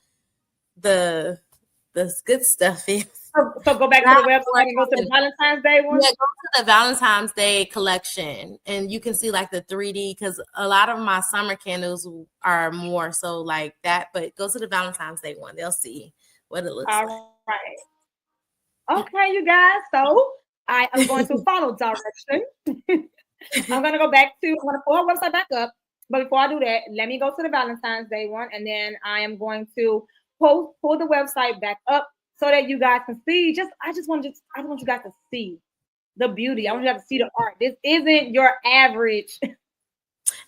good stuff is. So go back to the website and go to the Valentine's Day one? Yeah, go to the Valentine's Day collection, and you can see like the 3D, because a lot of my summer candles are more so like that, but go to the Valentine's Day one. They'll see what it looks like. All right. Okay, you guys. So I am going to follow direction. I'm going to go back to, I'm going to pull our website back up. But before I do that, let me go to the Valentine's Day one. And then I am going to pull the website back up so that you guys can see. I want you guys to see the beauty. I want you guys to see the art. This isn't your average.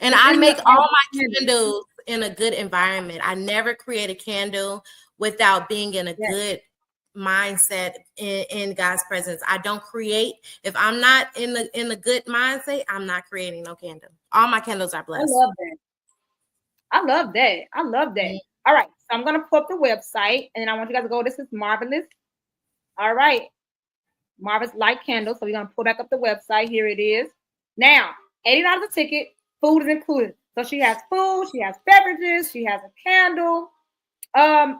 And I make all my candles in a good environment. I never create a candle without being in a good mindset in God's presence. I don't create if I'm not in a good mindset. I'm not creating no candle. All my candles are blessed. I love that. Mm-hmm. All right, so I'm gonna pull up the website, and I want you guys to go. This is Marvellous. All right, Marvellous Light Candle. So we're gonna pull back up the website. Here it is. Now, $80 a ticket. Food is included. So she has food. She has beverages. She has a candle.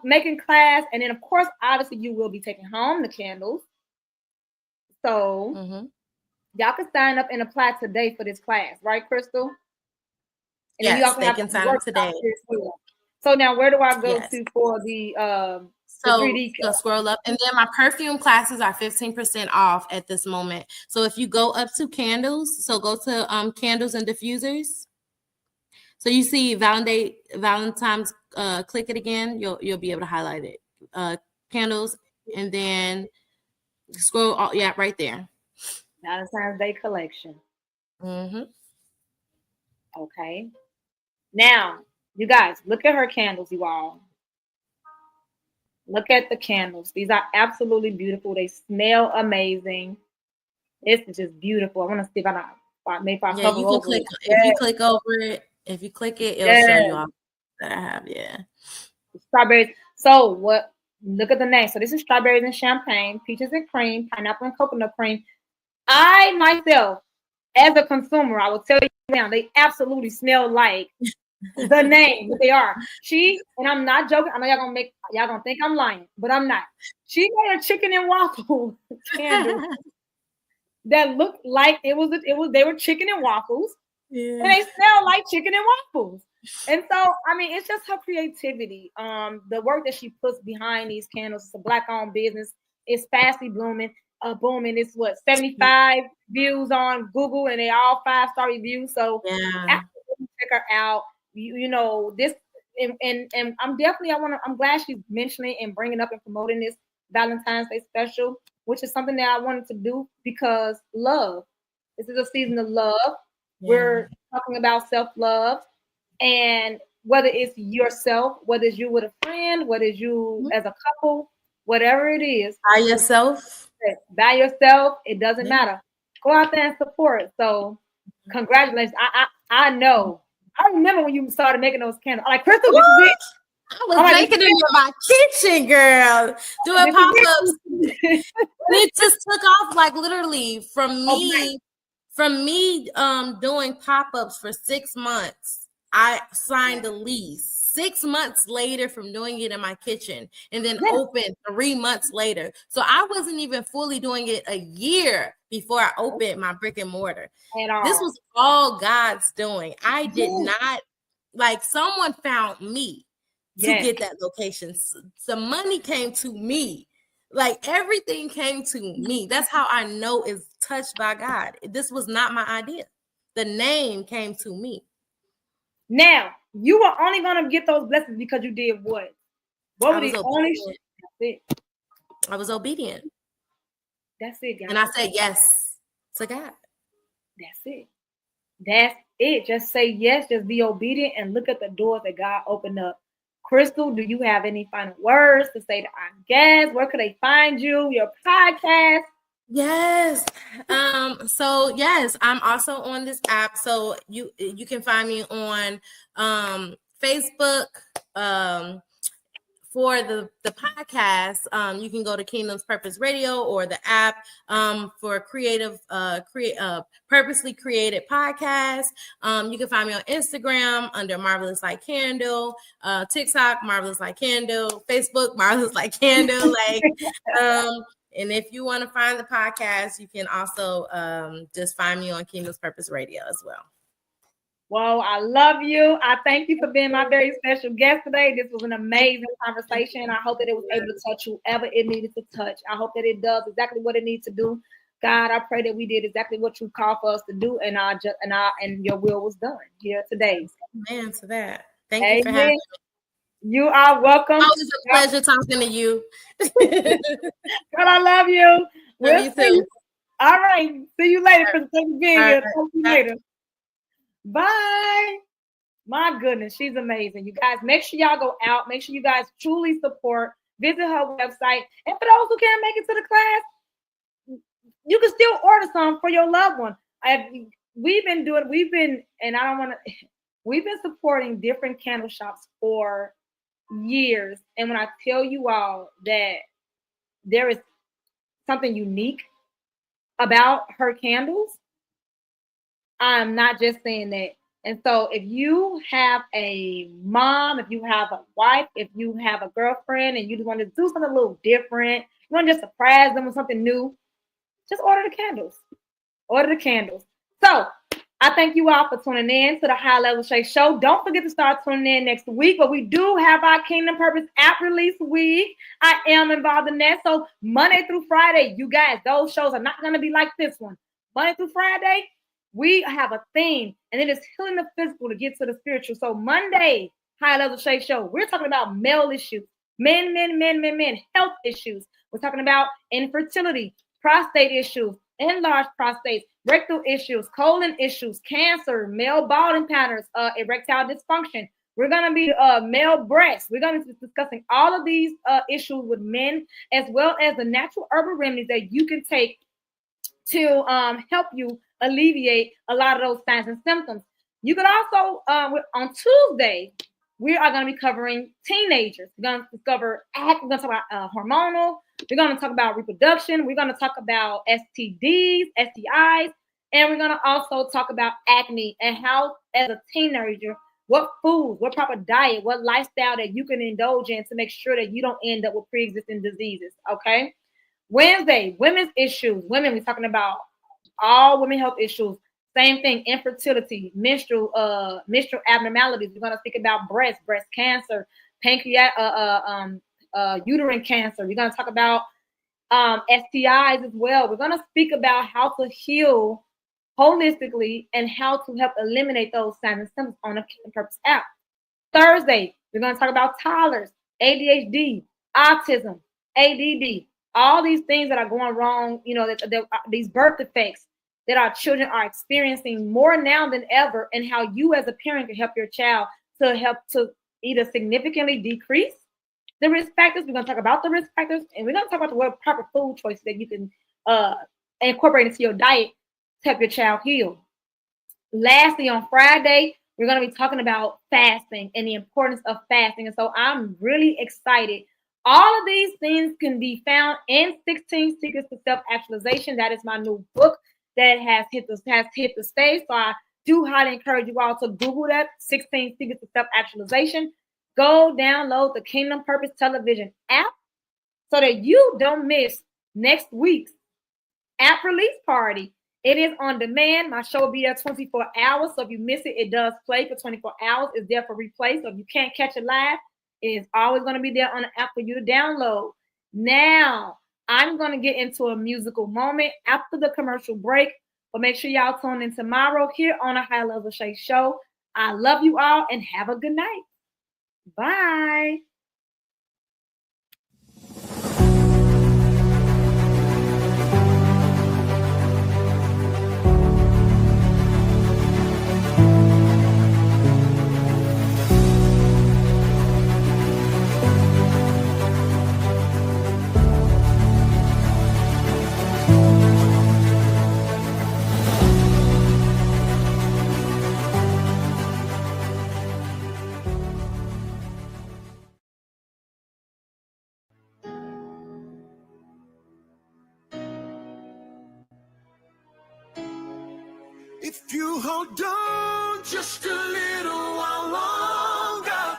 Making class, and then of course, obviously, you will be taking home the candles. So y'all can sign up and apply today for this class, right, Krystal? And yes, you they can sign up today. So now, where do I go to for the 3D? So scroll up, and then my perfume classes are 15% off at this moment. So if you go up to candles, so go to candles and diffusers. So you see Valentine's, click it again. You'll be able to highlight it. Candles, and then scroll. Right there. Valentine's Day collection. Okay. Now, you guys, look at her candles, you all. Look at the candles. These are absolutely beautiful. They smell amazing. This is just beautiful. I want to see if I Yeah, you can click if you click over it. If you click it, it'll show you all that I have. Yeah. Strawberries. So what? Look at the name. So this is strawberries and champagne, peaches and cream, pineapple and coconut cream. I myself, as a consumer, I will tell you now, they absolutely smell like the name that they are. And I'm not joking. I know y'all gonna think I'm lying, but I'm not. She made a chicken and waffle candle that looked like they were chicken and waffles. Yeah. And they smell like chicken and waffles. And so, I mean, it's just her creativity. The work that she puts behind these candles. It's a Black-owned business. It's fastly booming. It's 75 views on Google, and they all 5-star reviews. So absolutely check her out. You know this, and I'm glad she's mentioning and bringing up and promoting this Valentine's Day special, which is something that I wanted to do because love. This is a season of love. Yeah. We're talking about self-love, and whether it's yourself, whether it's you with a friend, whether it's you as a couple, whatever it is. By yourself, it doesn't matter. Go out there and support. So congratulations. I know. I remember when you started making those candles. I'm like, Krystal, this is it. I was making them in my kitchen, girl, doing pop-ups. It just took off like literally from me doing pop-ups for 6 months. I signed a lease 6 months later from doing it in my kitchen, and then opened 3 months later. So I wasn't even fully doing it a year before I opened my brick and mortar. This was all God's doing. I did not, like, someone found me to get that location. The money came to me. Like, everything came to me. That's how I know it's touched by God. This was not my idea. The name came to me. Now, you were only going to get those blessings because you did what? What were the only? I was obedient. That's it, guys. And I said yes to God. That's it. That's it. Just say yes. Just be obedient and look at the doors that God opened up. Krystal, do you have any final words to say to our guests? Where could they find you? Your podcast? Yes. So yes, I'm also on this app. So you can find me on Facebook. For the podcast, you can go to Kingdom's Purpose Radio or the app for purposely created podcast. You can find me on Instagram under Marvellous Light Candle, TikTok Marvellous Light Candle, Facebook Marvellous Light Candle. And if you want to find the podcast, you can also just find me on Kingdom's Purpose Radio as well. Well, I love you. I thank you for being my very special guest today. This was an amazing conversation. I hope that it was able to touch whoever it needed to touch. I hope that it does exactly what it needs to do. God, I pray that we did exactly what you called for us to do, and your will was done here today. Amen to that. Thank you for having me. You are welcome. It was a pleasure talking to you. Girl, I love you. Love you too. All right. See you later. Thank you for being here. Talk to you later. Bye. My goodness, she's amazing. You guys, make sure y'all go out. Make sure you guys truly support. Visit her website. And for those who can't make it to the class, you can still order some for your loved one. We've been supporting different candle shops for years. And when I tell you all that there is something unique about her candles, I'm not just saying that. And so if you have a mom, if you have a wife, if you have a girlfriend and you just want to do something a little different, you want to just surprise them with something new, just order the candles. Order the candles. So I thank you all for tuning in to the High Level Shay Show. Don't forget to start tuning in next week, but we do have our Kingdom Purpose app release week. I am involved in that. So Monday through Friday, you guys, those shows are not going to be like this one. Monday through Friday, we have a theme, and it is healing the physical to get to the spiritual. So Monday, High Level Shay Show, we're talking about male issues, men, health issues. We're talking about infertility, prostate issues, enlarged prostates, rectal issues, colon issues, cancer, male balding patterns, erectile dysfunction. We're going to be male breasts. We're going to be discussing all of these issues with men, as well as the natural herbal remedies that you can take to help you alleviate a lot of those signs and symptoms. You could also, on Tuesday, we are going to be covering teenagers. We're going to discover we're going to talk about hormonal. We're going to talk about reproduction. We're going to talk about STDs, STIs, and we're going to also talk about acne and how, as a teenager, what foods, what proper diet, what lifestyle that you can indulge in to make sure that you don't end up with pre-existing diseases. Okay. Wednesday, women's issues. Women, we're talking about all women health issues. Same thing, infertility, menstrual abnormalities. We're going to speak about breast cancer, pancreatic, uterine cancer. We're going to talk about STIs as well. We're going to speak about how to heal holistically and how to help eliminate those signs and symptoms on the Kingdom Purpose app. Thursday, we're going to talk about toddlers, ADHD, autism, ADD, all these things that are going wrong, these birth defects that our children are experiencing more now than ever, and how you as a parent can help your child to either significantly decrease the risk factors. We're going to talk about the risk factors, and we're going to talk about the proper food choices that you can incorporate into your diet to help your child heal. Lastly, on Friday, we're going to be talking about fasting and the importance of fasting. And so I'm really excited. All of these things can be found in 16 Secrets to Self-Actualization. That is my new book that has hit the stage. So I do highly encourage you all to Google that, 16 Secrets to Self-Actualization. Go download the Kingdom Purpose Television app so that you don't miss next week's app release party. It is on demand. My show will be there 24 hours. So if you miss it, it does play for 24 hours. It's there for replay. So if you can't catch it live, it is always going to be there on the app for you to download. Now, I'm going to get into a musical moment after the commercial break. But make sure y'all tune in tomorrow here on the High Level Shay Show. I love you all and have a good night. Bye. If you hold on just a little while longer,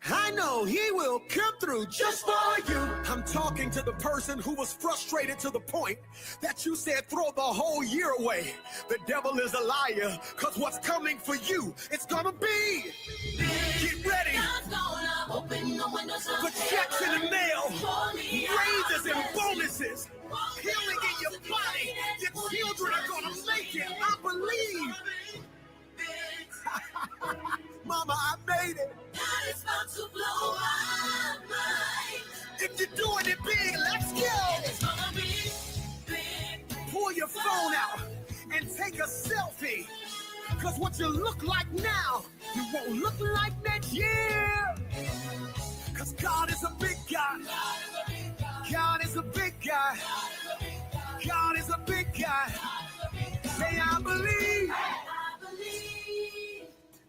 I know he will come through just for you. I'm talking to the person who was frustrated to the point that you said throw the whole year away. The devil is a liar, because what's coming for you, it's gonna be. Get ready for checks in the mail, raises and bonuses, healing in your body. Your children are gonna make it. I believe. Mama, I made it. God is about to blow my mind. If you're doing it big, let's go. It's gonna be big. Pull your phone out and take a selfie. Because what you look like now, you won't look like next year. Because God is a big God. God is a big guy. God is a big guy. Say, I believe.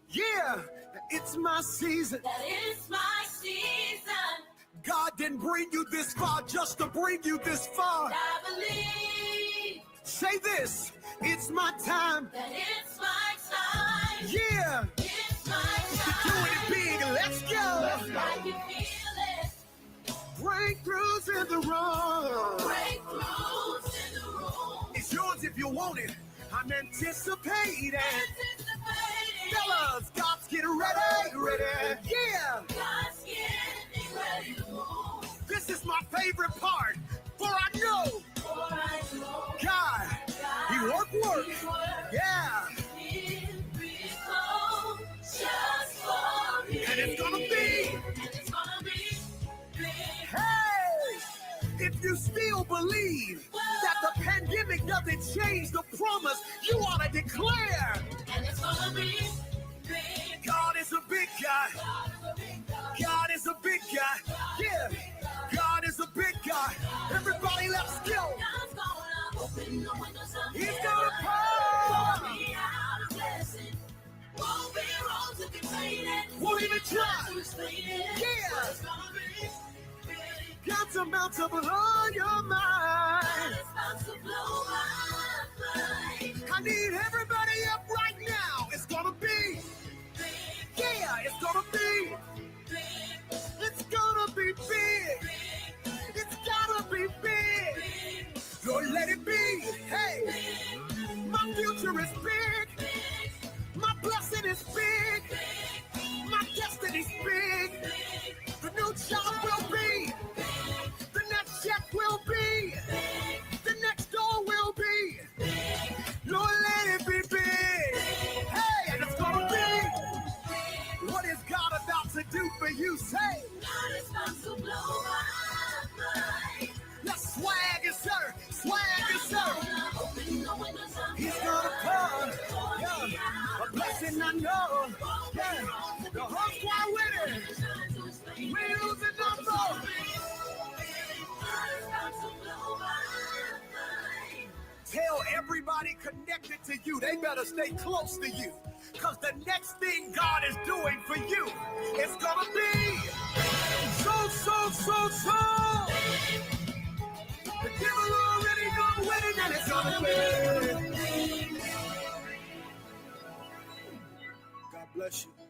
Yeah, it's my season. That is my season. God didn't bring you this far just to bring you this far. I believe. Say this, it's my time. That it's my time. Yeah. It's my time. You're doing it big, let's go. Just like you feel it. Breakthroughs in the room. Breakthroughs in the room. It's yours if you want it. I'm anticipating. Fellas, God's getting ready. Yeah. God's getting ready to move. This is my favorite part. For I know. God, he work. Yeah. And it's gonna be. Hey, if you still believe that the pandemic doesn't change the promise, you ought to declare. And it's gonna be big. God is a big guy. God is a big guy. Yeah. God is a big guy. Everybody, let's go. He's gonna try. Yeah. God's about to blow your mind. I need everybody up right now. It's gonna be. Yeah, it's gonna be. It's gonna be big. It's gotta be big. Lord, let it be. Hey, my future is big. My blessing is big. My destiny's big. The new job will be. The next check will be. The next door will be. Lord, let it be big. Hey, and it's gonna be. What is God about to do for you? Say. God is about to blow my mind. Let's swag it, sir. Swag it, sir. He's gonna come. Yeah. A blessing I know. Yeah. The whole squad with it. We losing number. Tell everybody connected to you, they better stay close to you. Because the next thing God is doing for you, it's gonna be so. The devil already know when it's gonna be. God bless you.